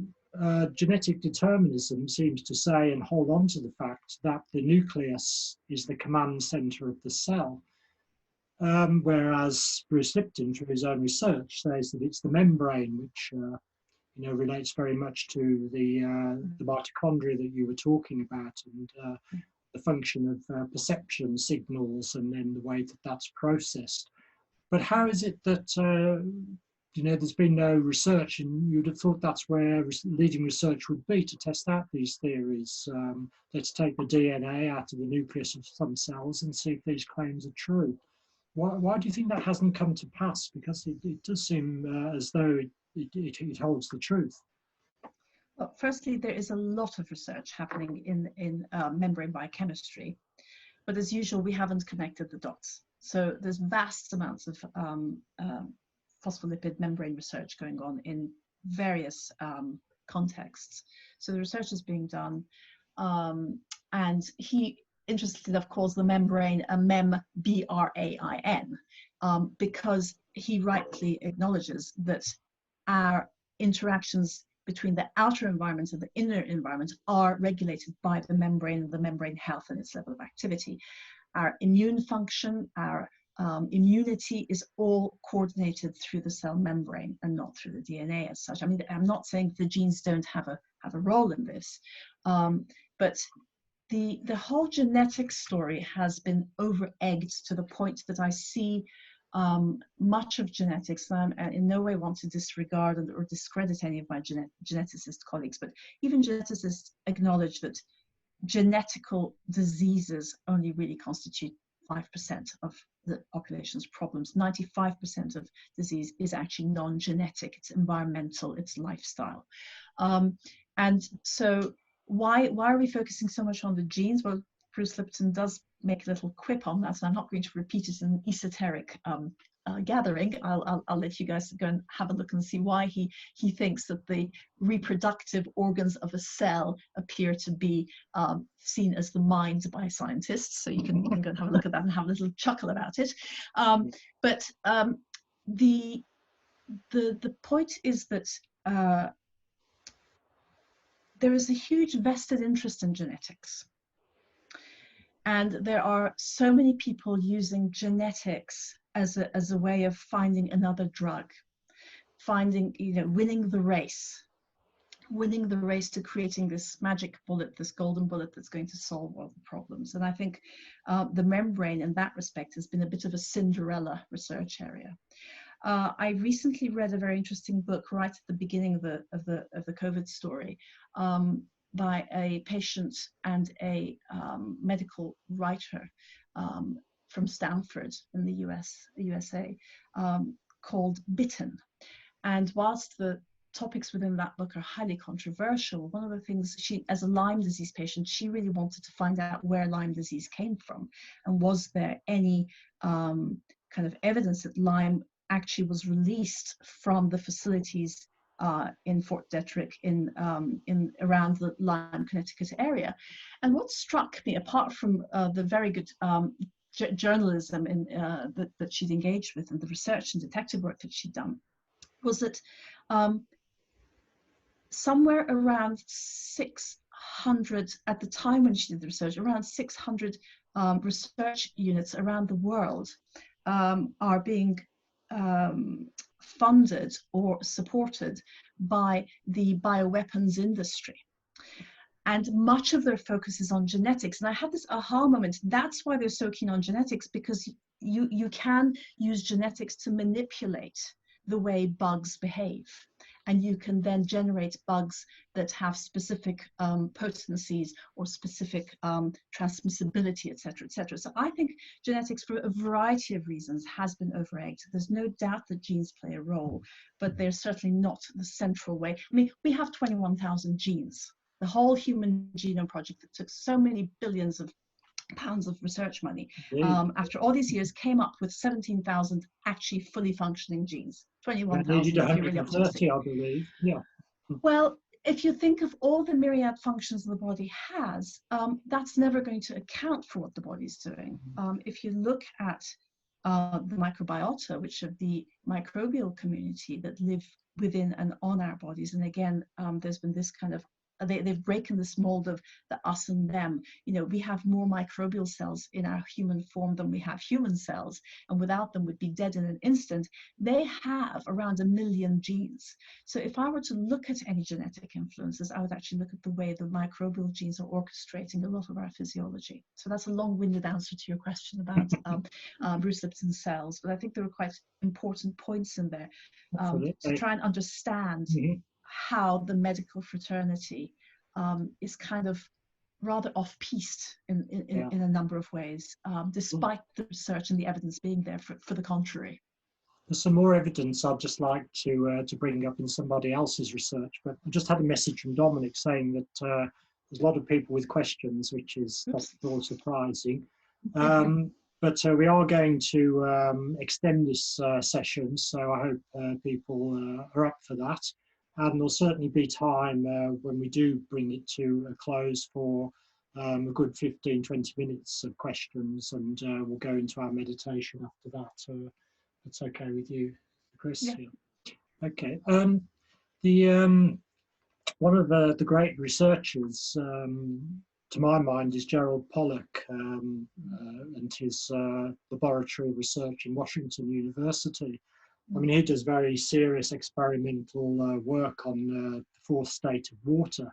genetic determinism seems to say and hold on to the fact that the nucleus is the command center of the cell, whereas Bruce Lipton, through his own research, says that it's the membrane which relates very much to the mitochondria that you were talking about, and the function of perception signals, and then the way that that's processed. But how is it that there's been no research, and you'd have thought that's where leading research would be, to test out these theories? Let's take the DNA out of the nucleus of some cells and see if these claims are true. Why do you think that hasn't come to pass? Because it does seem as though it holds the truth. Well, firstly, there is a lot of research happening in membrane biochemistry, but as usual, we haven't connected the dots. So there's vast amounts of phospholipid membrane research going on in various contexts. So the research is being done, and he interestingly enough calls the membrane a membrain, because he rightly acknowledges that our interactions between the outer environment and the inner environment are regulated by the membrane and the membrane health and its level of activity. Our immune function, our immunity is all coordinated through the cell membrane and not through the DNA as such. I mean, I'm not saying the genes don't have a role in this, but the whole genetic story has been over-egged to the point that I see much of genetics, and I in no way want to disregard or discredit any of my geneticist colleagues, but even geneticists acknowledge that genetical diseases only really constitute 5% of the population's problems. 95% of disease is actually non-genetic, it's environmental, it's lifestyle. And so why are we focusing so much on the genes? Well, Bruce Lipton does make a little quip on that, and I'm not going to repeat it in an esoteric gathering. I'll let you guys go and have a look and see why he thinks that the reproductive organs of a cell appear to be seen as the mind by scientists. So you can go and have a look at that and have a little chuckle about it. But the point is that there is a huge vested interest in genetics. And there are so many people using genetics as a way of finding another drug, finding, winning the race to creating this magic bullet, this golden bullet that's going to solve all the problems. And I think the membrane in that respect has been a bit of a Cinderella research area. I recently read a very interesting book right at the beginning of the COVID story by a patient and a medical writer from Stanford in the USA called Bitten. And whilst the topics within that book are highly controversial, one of the things she, as a Lyme disease patient, she really wanted to find out where Lyme disease came from, and was there any kind of evidence that Lyme actually was released from the facilities in Fort Detrick in around the Lyme, Connecticut area. And what struck me, apart from the very good journalism that she'd engaged with and the research and detective work that she'd done, was that somewhere around 600, at the time when she did the research, around 600 research units around the world are being funded or supported by the bioweapons industry. And much of their focus is on genetics. And I had this aha moment. That's why they're so keen on genetics, because you can use genetics to manipulate the way bugs behave. And you can then generate bugs that have specific potencies or specific transmissibility, et cetera, et cetera. So I think genetics, for a variety of reasons, has been over-egged. There's no doubt that genes play a role, but they're certainly not the central way. I mean, we have 21,000 genes. The whole Human Genome Project that took so many billions of pounds of research money, after all these years, came up with 17,000 actually fully functioning genes. 21,000 if you're really optimistic. I believe. Yeah. Well, if you think of all the myriad functions the body has, that's never going to account for what the body's doing. If you look at the microbiota, which are the microbial community that live within and on our bodies, and again, there's been this kind of they've broken this mold of the us and them. We have more microbial cells in our human form than we have human cells, and without them would be dead in an instant. They have around 1 million genes. So if I were to look at any genetic influences, I would actually look at the way the microbial genes are orchestrating a lot of our physiology. So that's a long-winded answer to your question about Bruce Lipton's cells, but I think there are quite important points in there to try and understand how the medical fraternity is kind of rather off-piste in a number of ways, despite the research and the evidence being there for the contrary. There's some more evidence I'd just like to bring up in somebody else's research, but I just had a message from Dominic saying that there's a lot of people with questions, which is that's all surprising. But we are going to extend this session, so I hope people are up for that. And there'll certainly be time when we do bring it to a close for a good 15-20 minutes of questions, and we'll go into our meditation after that. So that's okay with you, Chris? Yeah. Okay. One of the great researchers, to my mind, is Gerald Pollack and his laboratory research in Washington University. I mean, he does very serious experimental work on the fourth state of water,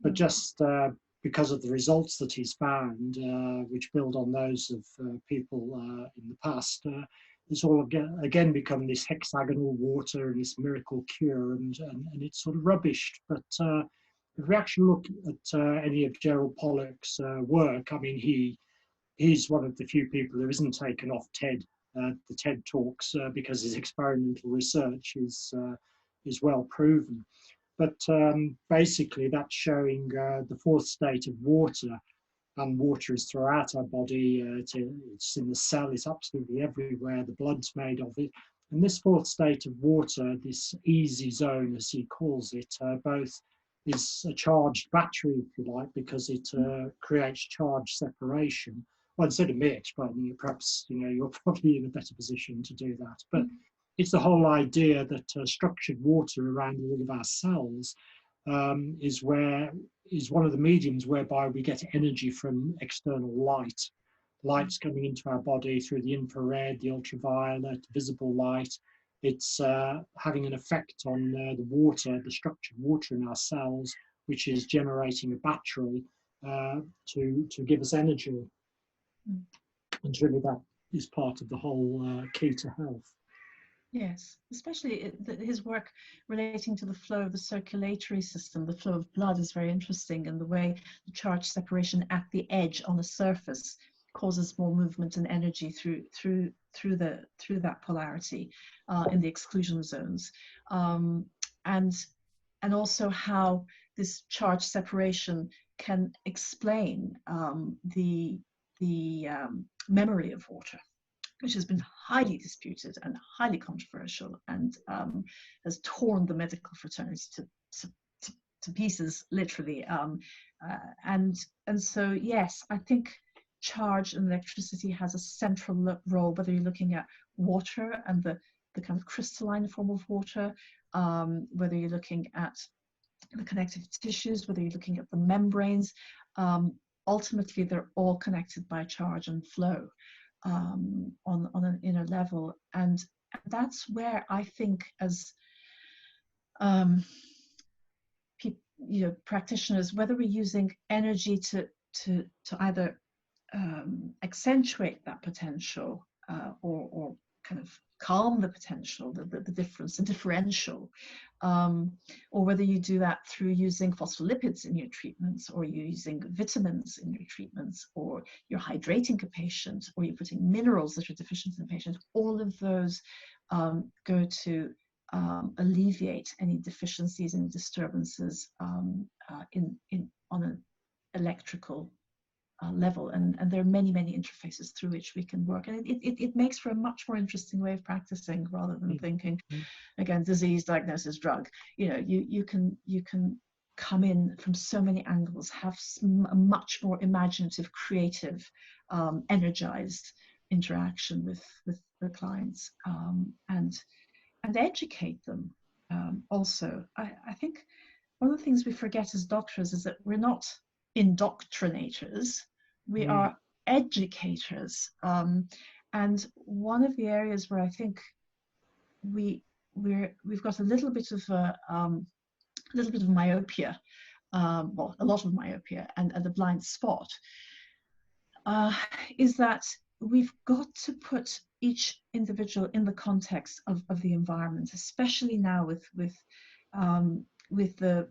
but just because of the results that he's found, which build on those of people in the past, it's all again become this hexagonal water and this miracle cure, and it's sort of rubbished. But if we actually look at any of Gerald Pollack's work, I mean, he's one of the few people who isn't taken off the TED Talks because his experimental research is well proven. But basically that's showing the fourth state of water and water is throughout our body. It's in the cell, it's absolutely everywhere. The blood's made of it. And this fourth state of water, this easy zone, as he calls it, both is a charged battery, if you like, because it creates charge separation. Well, instead of me explaining it, perhaps you're probably in a better position to do that. But it's the whole idea that structured water around all of our cells is one of the mediums whereby we get energy from external light. Light's coming into our body through the infrared, the ultraviolet, visible light. It's having an effect on the water, the structured water in our cells, which is generating a battery to give us energy. And really that is part of the whole key to health. Yes, especially his work relating to the flow of the circulatory system. The flow of blood is very interesting, and the way the charge separation at the edge on the surface causes more movement and energy through that polarity in the exclusion zones, and also how this charge separation can explain the memory of water, which has been highly disputed and highly controversial, and has torn the medical fraternity to pieces, literally. And so, yes, I think charge and electricity has a central role, whether you're looking at water and the kind of crystalline form of water, whether you're looking at the connective tissues, whether you're looking at the membranes. Ultimately, they're all connected by charge and flow on an inner level, and that's where I think, as practitioners, whether we're using energy to either accentuate that potential or kind of calm the potential, the difference, the differential, or whether you do that through using phospholipids in your treatments, or you're using vitamins in your treatments, or you're hydrating a patient, or you're putting minerals that are deficient in the patient. All of those go to alleviate any deficiencies and disturbances on an electrical level, and there are many interfaces through which we can work, and it makes for a much more interesting way of practicing, rather than thinking, again, disease, diagnosis, drug. You can come in from so many angles, have a much more imaginative, creative, energized interaction with the clients, and educate them. Also, I think one of the things we forget as doctors is that we're not indoctrinators, we are educators, and one of the areas where I think we've got a little bit of myopia, well, a lot of myopia and a blind spot, is that we've got to put each individual in the context of the environment, especially now with the,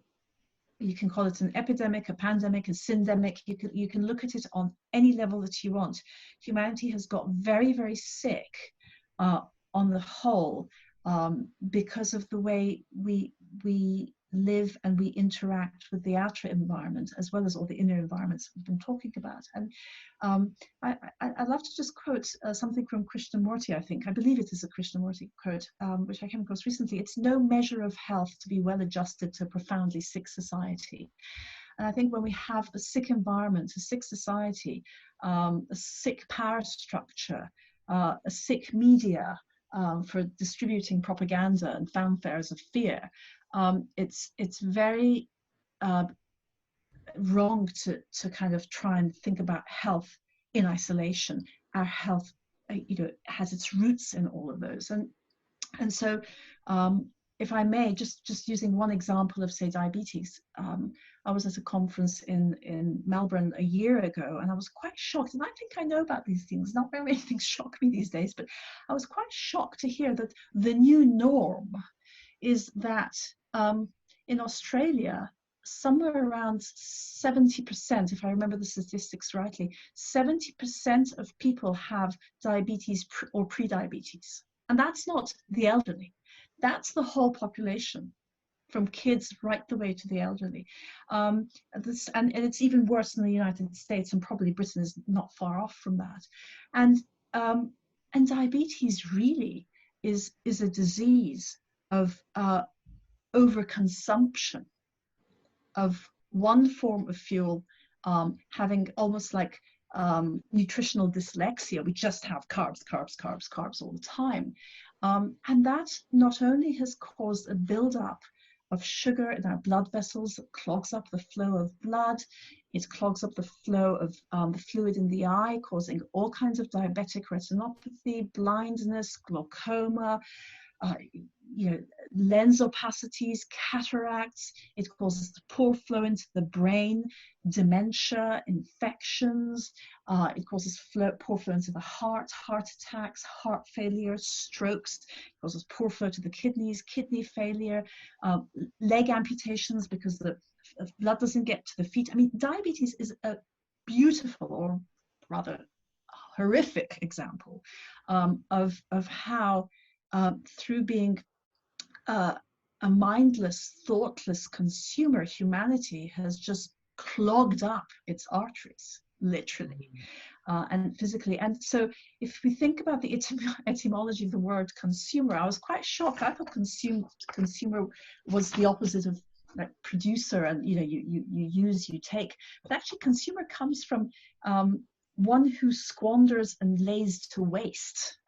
you can call it an epidemic, a pandemic, a syndemic. You can look at it on any level that you want. Humanity has got very sick on the whole, because of the way we live and we interact with the outer environment, as well as all the inner environments we've been talking about. And I'd love to just quote something from Krishnamurti. I believe it is a Krishnamurti quote, which I came across recently. It's no measure of health to be well adjusted to a profoundly sick society. And I think when we have a sick environment, a sick society, a sick power structure, a sick media for distributing propaganda and fanfares of fear, it's very wrong to kind of try and think about health in isolation. Our health, has its roots in all of those, and so if I may, just using one example of, say, diabetes. I was at a conference in Melbourne a year ago, and I was quite shocked, and I think I know about these things. Not very many things shock me these days, but I was quite shocked to hear that the new norm is that in Australia, somewhere around 70%, if I remember the statistics rightly, 70% of people have diabetes or pre-diabetes. And that's not the elderly, that's the whole population. from kids right the way to the elderly. And it's even worse in the United States, and probably Britain is not far off from that. And diabetes really is a disease of overconsumption of one form of fuel, having almost like nutritional dyslexia. We just have carbs, carbs, carbs, carbs all the time. And that not only has caused a buildup of sugar in our blood vessels, it clogs up the flow of blood, it clogs up the flow of the fluid in the eye, causing all kinds of diabetic retinopathy, blindness, glaucoma, lens opacities, cataracts. It causes poor flow into the brain, dementia, infections. It causes poor flow into the heart attacks, heart failure, strokes. It causes poor flow to the kidneys, kidney failure, leg amputations because the blood doesn't get to the feet. I mean, diabetes is a beautiful, or rather horrific example of how through being a mindless, thoughtless consumer, humanity has just clogged up its arteries, literally and physically. And so if we think about the etymology of the word consumer, I was quite shocked. I thought consumer was the opposite of like producer, and you use, you take. But actually consumer comes from one who squanders and lays to waste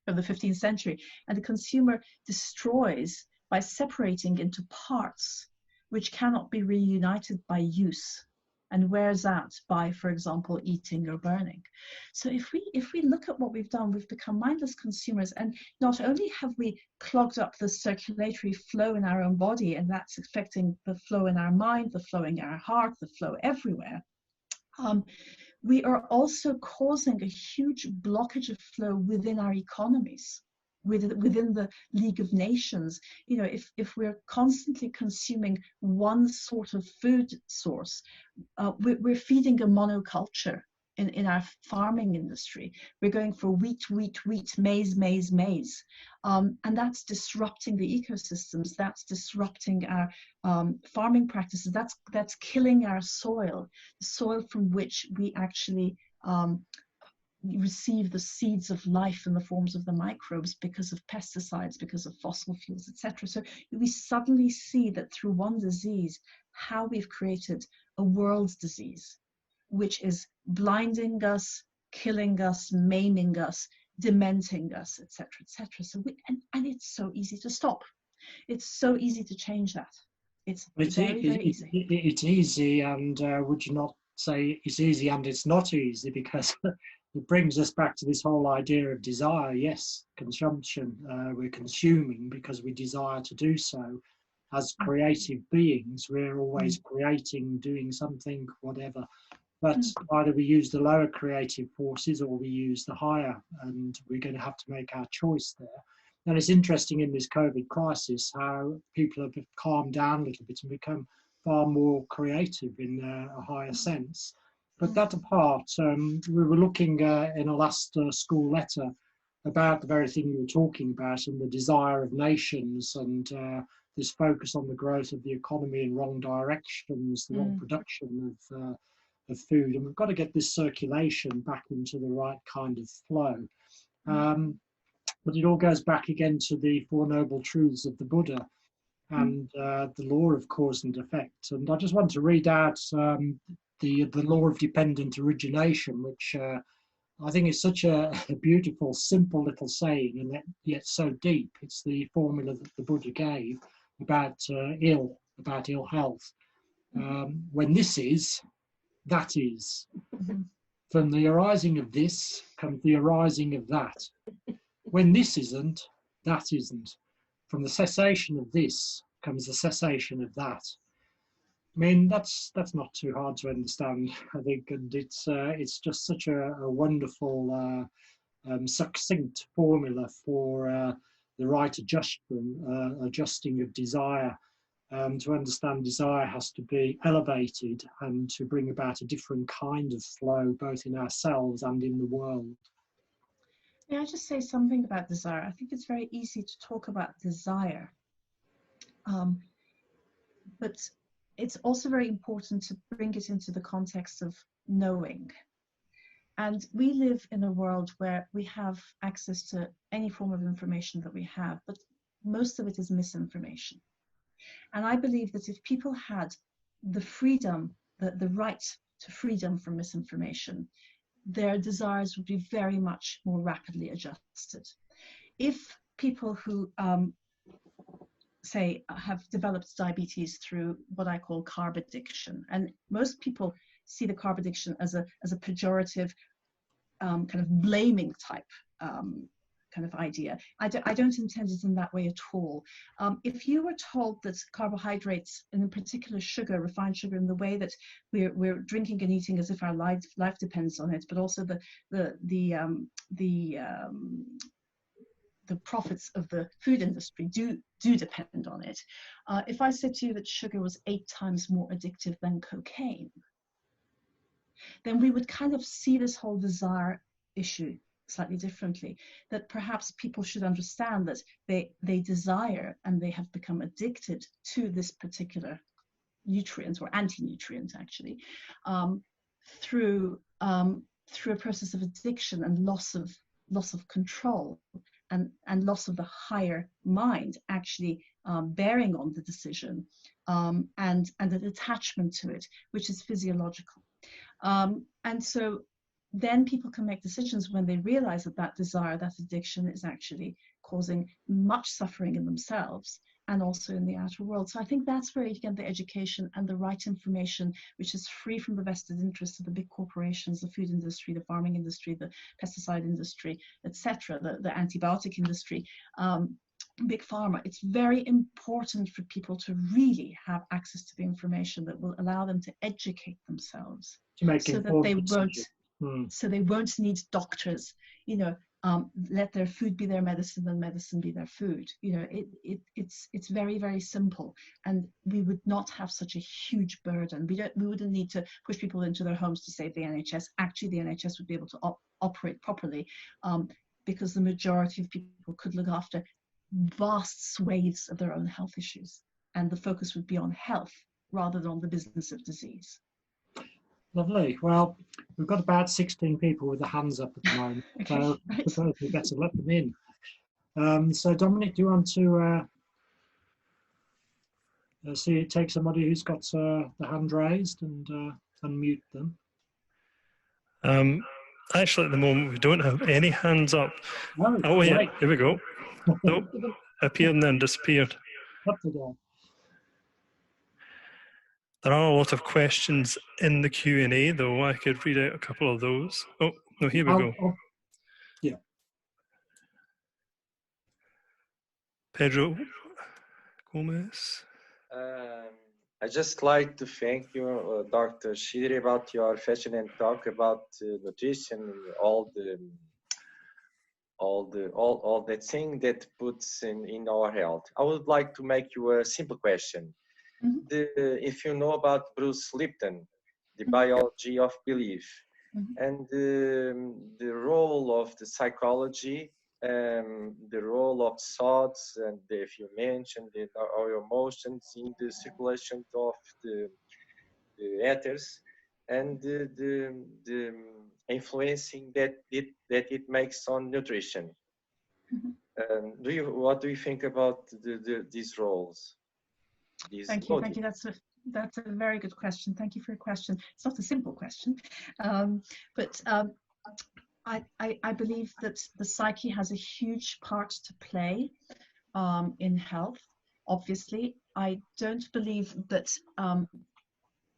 of the 15th century. And the consumer destroys by separating into parts which cannot be reunited by use, and wears out by, for example, eating or burning. So if we look at what we've done, we've become mindless consumers, and not only have we clogged up the circulatory flow in our own body, and that's affecting the flow in our mind, the flow in our heart, the flow everywhere, we are also causing a huge blockage of flow within our economies, within the League of Nations. If we're constantly consuming one sort of food source, we're feeding a monoculture in our farming industry. We're going for wheat, maize, maize, maize. And that's disrupting the ecosystems. That's disrupting our farming practices. That's killing our soil, the soil from which we actually receive the seeds of life in the forms of the microbes because of pesticides, because of fossil fuels, etc. So we suddenly see that through one disease, how we've created a world disease, which is blinding us, killing us, maiming us, dementing us, etc., etc. So and it's so easy to stop. It's so easy to change that. It's very easy. It's easy, and would you not say it's easy and it's not easy, because it brings us back to this whole idea of desire. Yes, consumption. We're consuming because we desire to do so. As creative beings, we're always creating, doing something, whatever. But either we use the lower creative forces or we use the higher, and we're going to have to make our choice there. And it's interesting in this COVID crisis how people have calmed down a little bit and become far more creative in a higher sense. But that apart, we were looking in a last school letter about the very thing you were talking about, and the desire of nations, and this focus on the growth of the economy in wrong directions, the wrong production of food. And we've got to get this circulation back into the right kind of flow. But it all goes back again to the Four Noble Truths of the Buddha and the law of cause and effect. And I just want to read out the law of dependent origination, which I think is such a beautiful, simple little saying, and yet so deep. It's the formula that the Buddha gave about ill health. When this is, that is. From the arising of this comes the arising of that. When this isn't, that isn't. From the cessation of this comes the cessation of that. I mean, that's not too hard to understand, I think, and it's just such a wonderful, succinct formula for the right adjusting of desire. To understand desire has to be elevated and to bring about a different kind of flow, both in ourselves and in the world. May I just say something about desire? I think it's very easy to talk about desire. but it's also very important to bring it into the context of knowing. And we live in a world where we have access to any form of information that we have, but most of it is misinformation. And I believe that if people had the freedom, the right to freedom from misinformation, their desires would be very much more rapidly adjusted. If people who say have developed diabetes through what I call carb addiction, and most people see the carb addiction as a pejorative kind of blaming type kind of idea. I don't intend it in that way at all. If you were told that carbohydrates, and in particular sugar, refined sugar, in the way that we're drinking and eating as if our life depends on it, but also the profits of the food industry do depend on it. If I said to you that sugar was 8 times more addictive than cocaine, then we would kind of see this whole desire issue slightly differently, that perhaps people should understand that they desire and they have become addicted to this particular nutrient, or anti-nutrient actually, through a process of addiction and loss of control and loss of the higher mind actually bearing on the decision, and an attachment to it, which is physiological. And so then people can make decisions when they realize that desire, that addiction, is actually causing much suffering in themselves and also in the outer world. So I think that's where, again, the education and the right information, which is free from the vested interests of the big corporations, the food industry, the farming industry, the pesticide industry, etc., the antibiotic industry, big pharma. It's very important for people to really have access to the information that will allow them to educate themselves, so that they won't need doctors, let their food be their medicine and medicine be their food. It's very, very simple, and we would not have such a huge burden. We wouldn't need to push people into their homes to save the NHS. Actually, the NHS would be able to operate properly, because the majority of people could look after vast swathes of their own health issues, and the focus would be on health rather than on the business of disease. Lovely. Well, we've got about 16 people with their hands up at the moment, Okay, so right. I suppose we better let them in. So Dominic, do you want to take somebody who's got the hand raised and unmute them? Actually, at the moment, we don't have any hands up. No, oh, yeah, right. Here we go. Nope, appeared and then disappeared. Up to go. There are a lot of questions in the Q&A, though. I could read out a couple of those. Oh, no, here we go. Yeah. Pedro Gomez. I just like to thank you, Dr. Shideh, about your fascinating talk about nutrition and all that thing that puts in our health. I would like to make you a simple question. Mm-hmm. If you know about Bruce Lipton, the biology of belief, and the role of the psychology, the role of thoughts, and if you mentioned our emotions in the circulation of the ethers, and the influencing that it makes on nutrition. What do you think about these roles? Thank you. That's a very good question. Thank you for your question. It's not a simple question, but I believe that the psyche has a huge part to play in health. Obviously, I don't believe that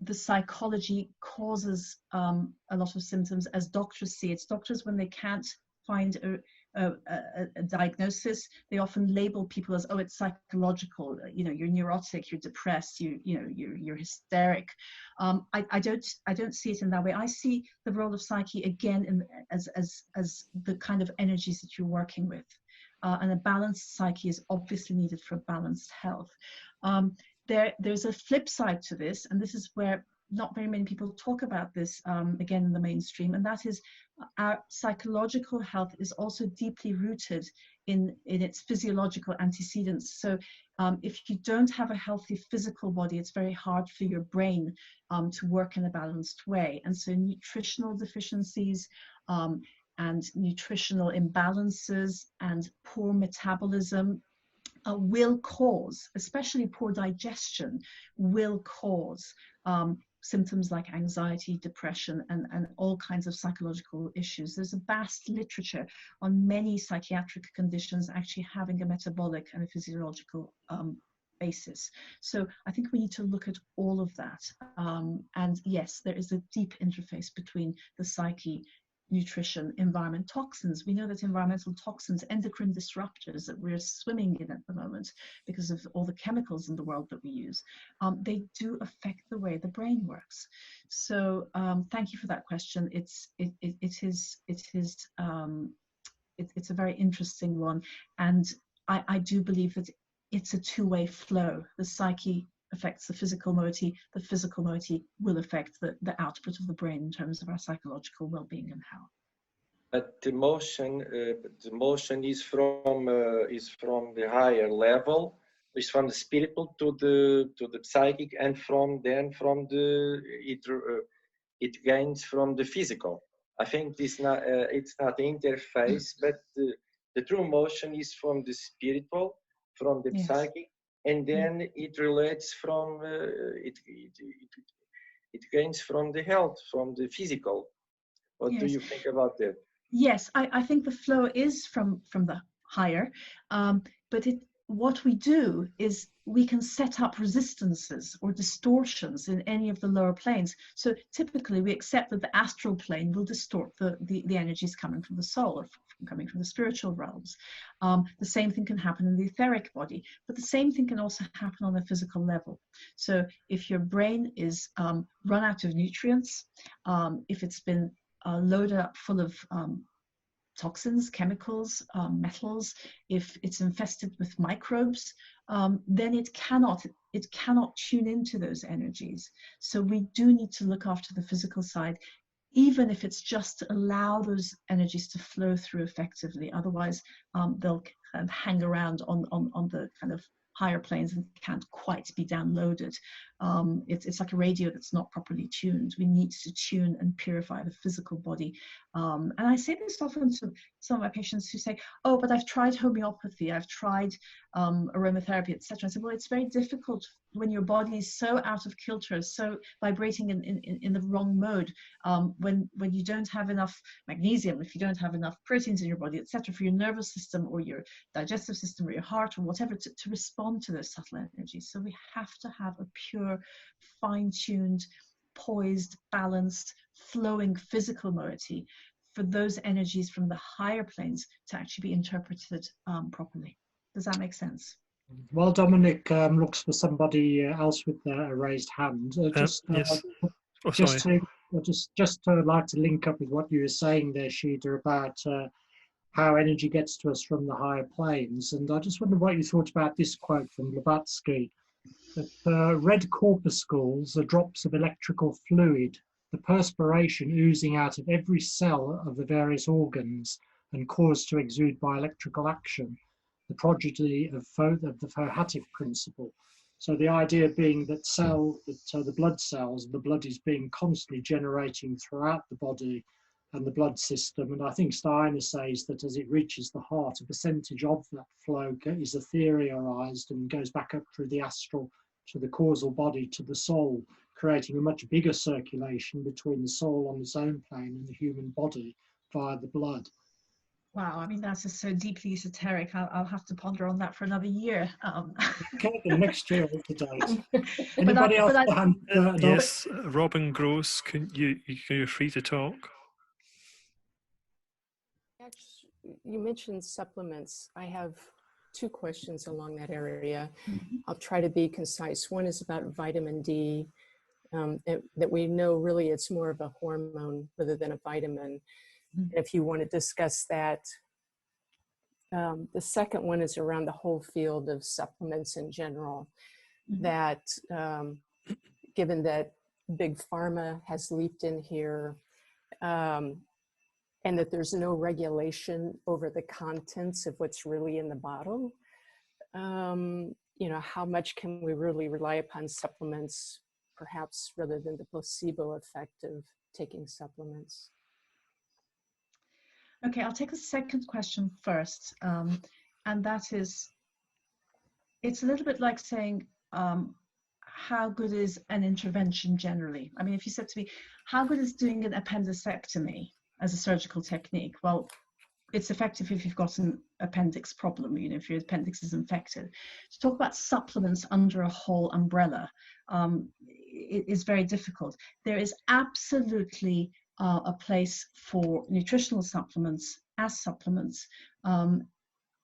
the psychology causes a lot of symptoms as doctors see it. Doctors, when they can't find a diagnosis, they often label people as, oh, it's psychological, you're neurotic, you're depressed, you're hysteric. I don't see it in that way. I see the role of psyche again as the kind of energies that you're working with, and a balanced psyche is obviously needed for balanced health. There's a flip side to this, and this is where not very many people talk about this, again, in the mainstream, and that is our psychological health is also deeply rooted in its physiological antecedents. So if you don't have a healthy physical body, it's very hard for your brain to work in a balanced way. And so nutritional deficiencies and nutritional imbalances and poor metabolism will cause, especially poor digestion, will cause symptoms like anxiety, depression, and all kinds of psychological issues. There's a vast literature on many psychiatric conditions actually having a metabolic and a physiological basis. So I think we need to look at all of that. And yes, there is a deep interface between the psyche, nutrition, environment, toxins. We know that environmental toxins, endocrine disruptors that we're swimming in at the moment because of all the chemicals in the world that we use, they do affect the way the brain works. So thank you for that question. It's a very interesting one, and I do believe that it's a two-way flow. The psyche affects the physical moiety will affect the output of the brain in terms of our psychological well-being and health. But the motion is from the higher level, is from the spiritual to the psychic, and from the it gains from the physical. I think it's not the interface, but the true motion is from the spiritual, from the Yes. psychic, and then it relates from it gains from the health, from the physical. What Yes. do you think about that? Yes, I think the flow is from the higher, but what we do is we can set up resistances or distortions in any of the lower planes. So typically we accept that the astral plane will distort the energies coming from the soul or coming from the spiritual realms. The same thing can happen in the etheric body, but the same thing can also happen on a physical level. So if your brain is run out of nutrients, if it's been loaded up full of toxins, chemicals, metals, if it's infested with microbes, then it cannot tune into those energies. So we do need to look after the physical side, even if it's just to allow those energies to flow through effectively. Otherwise, they'll kind of hang around on the kind of higher planes and can't quite be downloaded. It's like a radio that's not properly tuned. We need to tune and purify the physical body. And I say this often to some of my patients who say, oh, but I've tried homeopathy, I've tried aromatherapy, etc. I said, well, it's very difficult when your body is so out of kilter, so vibrating in the wrong mode, when you don't have enough magnesium, if you don't have enough proteins in your body, etc., for your nervous system or your digestive system or your heart or whatever to respond to those subtle energies. So we have to have a pure, fine-tuned, poised, balanced, flowing physical moiety for those energies from the higher planes to actually be interpreted properly. Does that make sense? While Dominic looks for somebody else with a raised hand, yes. just to like to link up with what you were saying there, Shideh, about how energy gets to us from the higher planes. And I just wonder what you thought about this quote from Blavatsky, that red corpuscles are drops of electrical fluid, the perspiration oozing out of every cell of the various organs and caused to exude by electrical action, the prodigy of the Fohatic principle. So the idea being that the blood cells, the blood is being constantly generating throughout the body and the blood system. And I think Steiner says that as it reaches the heart, a percentage of that flow is etherealized and goes back up through the astral to the causal body to the soul, creating a much bigger circulation between the soul on its own plane and the human body via the blood. Wow, I mean, that's just so deeply esoteric. I'll have to ponder on that for another year. Okay, the next year is the date. Anybody else? Yes, Robin Gross, you're free to talk. Actually, you mentioned supplements. I have two questions along that area. Mm-hmm. I'll try to be concise. One is about vitamin D, that we know really it's more of a hormone rather than a vitamin. And if you want to discuss that. The second one is around the whole field of supplements in general, that given that big pharma has leaped in here, and that there's no regulation over the contents of what's really in the bottle. You know, how much can we really rely upon supplements, perhaps rather than the placebo effect of taking supplements? Okay, I'll take the second question first, and that is, it's a little bit like saying, how good is an intervention generally? I mean, if you said to me, how good is doing an appendectomy as a surgical technique? Well, it's effective if you've got an appendix problem, you know, if your appendix is infected. To talk about supplements under a whole umbrella is very difficult. There is absolutely a place for nutritional supplements as supplements,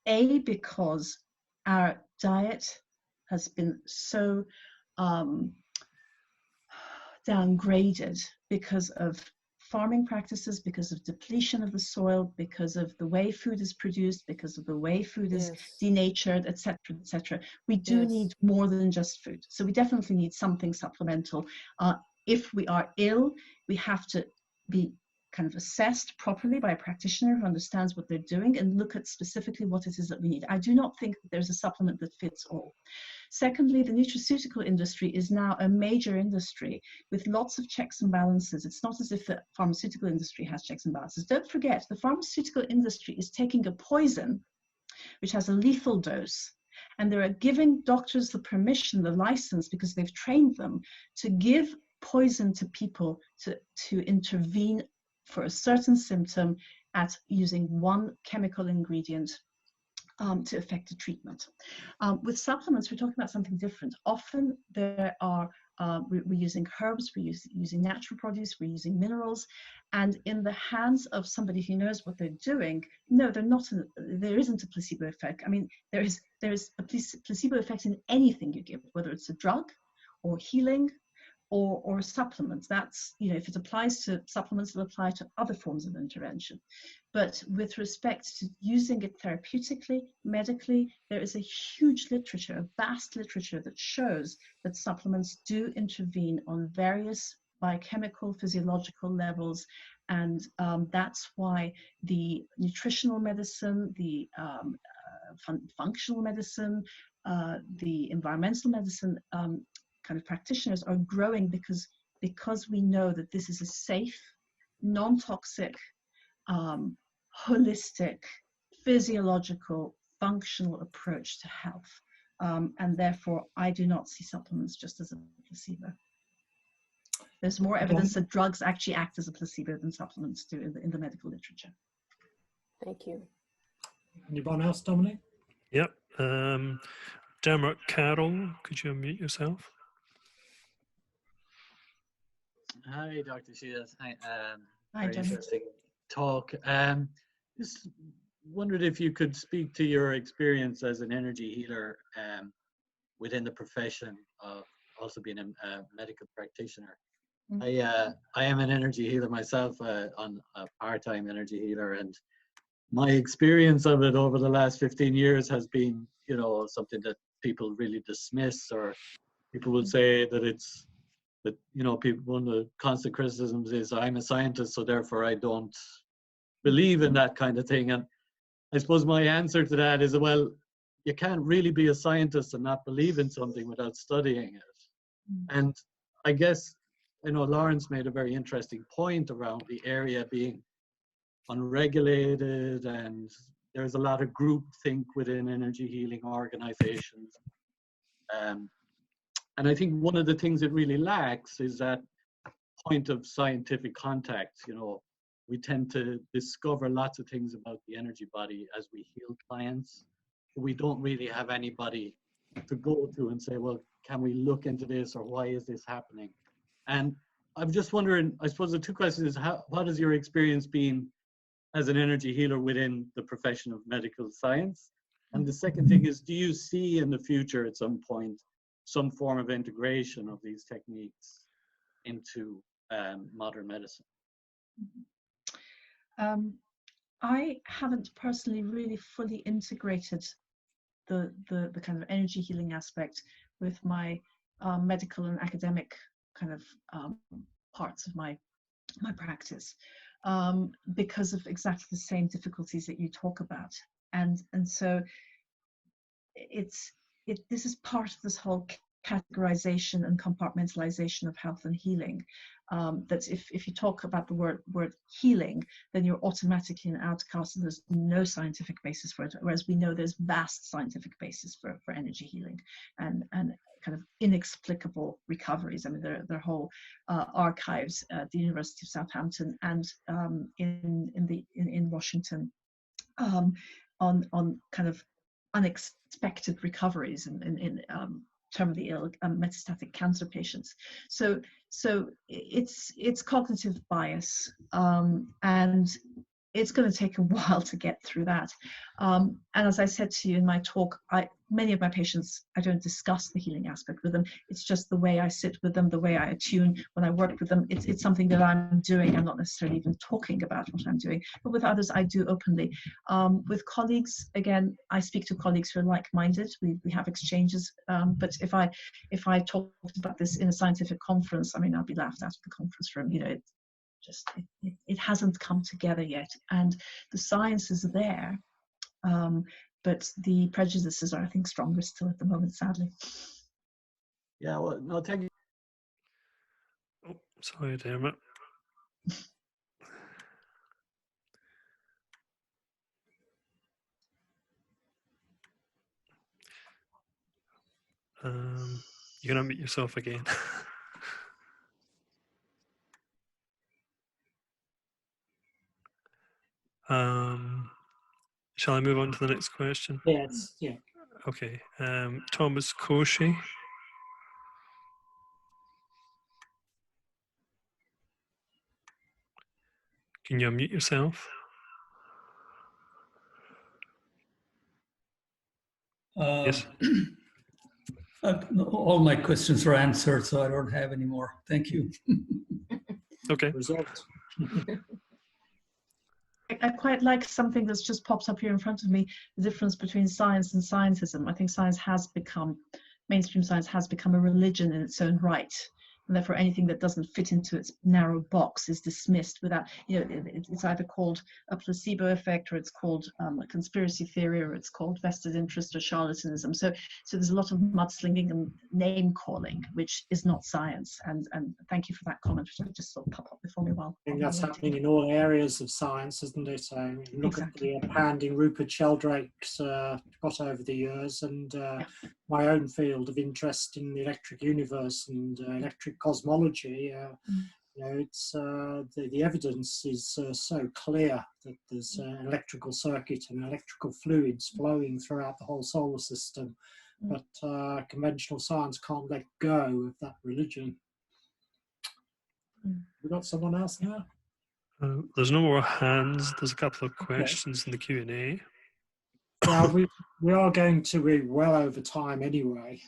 because our diet has been so downgraded because of farming practices, because of depletion of the soil, because of the way food is produced, because of the way food is denatured, etc., etc. We do need more than just food. So we definitely need something supplemental. If we are ill, we have to be kind of assessed properly by a practitioner who understands what they're doing and look at specifically what it is that we need. I do not think that there's a supplement that fits all. Secondly, the nutraceutical industry is now a major industry with lots of checks and balances. It's not as if the pharmaceutical industry has checks and balances. Don't forget, the pharmaceutical industry is taking a poison which has a lethal dose, and they are giving doctors the permission, the license, because they've trained them to give poison to people to intervene for a certain symptom at using one chemical ingredient to effect a treatment. With supplements, we're talking about something different. Often there are, we're using herbs, we're using natural produce, we're using minerals, and in the hands of somebody who knows what they're doing, no, there isn't a placebo effect. I mean, there is a placebo effect in anything you give, whether it's a drug or healing or supplements. That's, you know, if it applies to supplements, it'll apply to other forms of intervention. But with respect to using it therapeutically, medically, there is a huge literature, a vast literature that shows that supplements do intervene on various biochemical, physiological levels. And that's why the nutritional medicine, the functional medicine, the environmental medicine kind of practitioners are growing, because we know that this is a safe, non-toxic, holistic, physiological, functional approach to health. And therefore, I do not see supplements just as a placebo. There's more evidence that drugs actually act as a placebo than supplements do in the medical literature. Thank you. Anyone else, Dominic? Yep. Dermot Carroll, could you unmute yourself? Hi, Dr. Shideh. Hi, very Dermot. interesting talk. Just wondered if you could speak to your experience as an energy healer within the profession of also being a medical practitioner. I am an energy healer myself, on a part-time energy healer, and my experience of it over the last 15 years has been, you know, something that people really dismiss, or people will say that it's that, you know, people, one of the constant criticisms is I'm a scientist, so therefore I don't believe in that kind of thing. And I suppose my answer to that is, well, you can't really be a scientist and not believe in something without studying it. And I guess, you know, Lawrence made a very interesting point around the area being unregulated, and there's a lot of groupthink within energy healing organizations. And I think one of the things it really lacks is that point of scientific contact. You know, we tend to discover lots of things about the energy body as we heal clients. We don't really have anybody to go to and say, well, can we look into this, or why is this happening? And I'm just wondering, I suppose the two questions is, what has your experience been as an energy healer within the profession of medical science? And the second thing is, do you see in the future at some point some form of integration of these techniques into modern medicine? I haven't personally really fully integrated the kind of energy healing aspect with my medical and academic kind of parts of my practice, because of exactly the same difficulties that you talk about. And so this is part of this whole categorization and compartmentalization of health and healing. That if you talk about the word healing, then you're automatically an outcast and there's no scientific basis for it, whereas we know there's vast scientific basis for energy healing and kind of inexplicable recoveries. I mean, there are whole archives at the University of Southampton and in Washington on kind of unexpected recoveries in terminally ill metastatic cancer patients. So it's cognitive bias, and it's going to take a while to get through that. And as I said to you in my talk, many of my patients, I don't discuss the healing aspect with them. It's just the way I sit with them, the way I attune when I work with them. It's something that I'm doing. I'm not necessarily even talking about what I'm doing, but with others, I do openly. With colleagues, again, I speak to colleagues who are like-minded. We have exchanges. But if I talked about this in a scientific conference, I mean, I'll be laughed out of the conference room. You know, it hasn't come together yet, and the science is there, but the prejudices are, I think, stronger still at the moment, sadly. Yeah, well, no, thank you. Oh, sorry, Dermot. You can unmute yourself again. Shall I move on to the next question? Yes, yeah. Okay. Thomas Koshi. Can you unmute yourself? Yes. All my questions are answered, so I don't have any more. Thank you. Okay. Result. I quite like something that's just popped up here in front of me, the difference between science and scientism. I think mainstream science has become a religion in its own right. And therefore anything that doesn't fit into its narrow box is dismissed without, it's either called a placebo effect, or it's called a conspiracy theory, or it's called vested interest or charlatanism. So there's a lot of mudslinging and name calling, which is not science. And thank you for that comment, which I just saw pop up before me while. I think that's happening in all areas of science, isn't it? Look Exactly. at the pounding Rupert Sheldrake's got over the years, and my own field of interest in the electric universe and electric cosmology. It's the evidence is so clear that there's an electrical circuit and electrical fluids flowing throughout the whole solar system, but conventional science can't let go of that religion. We got someone else now? There's no more hands. There's a couple of questions in the Q&A. Well, we are going to be well over time anyway,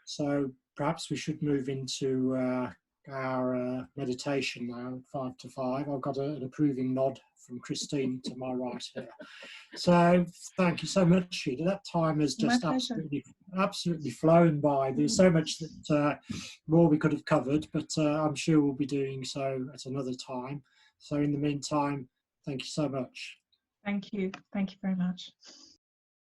so perhaps we should move into our meditation now at 5 to 5. I've got an approving nod from Christine to my right here. So thank you so much, Shideh. That time has just absolutely flown by. There's so much that more we could have covered, but I'm sure we'll be doing so at another time. So in the meantime, thank you so much. Thank you. Thank you very much.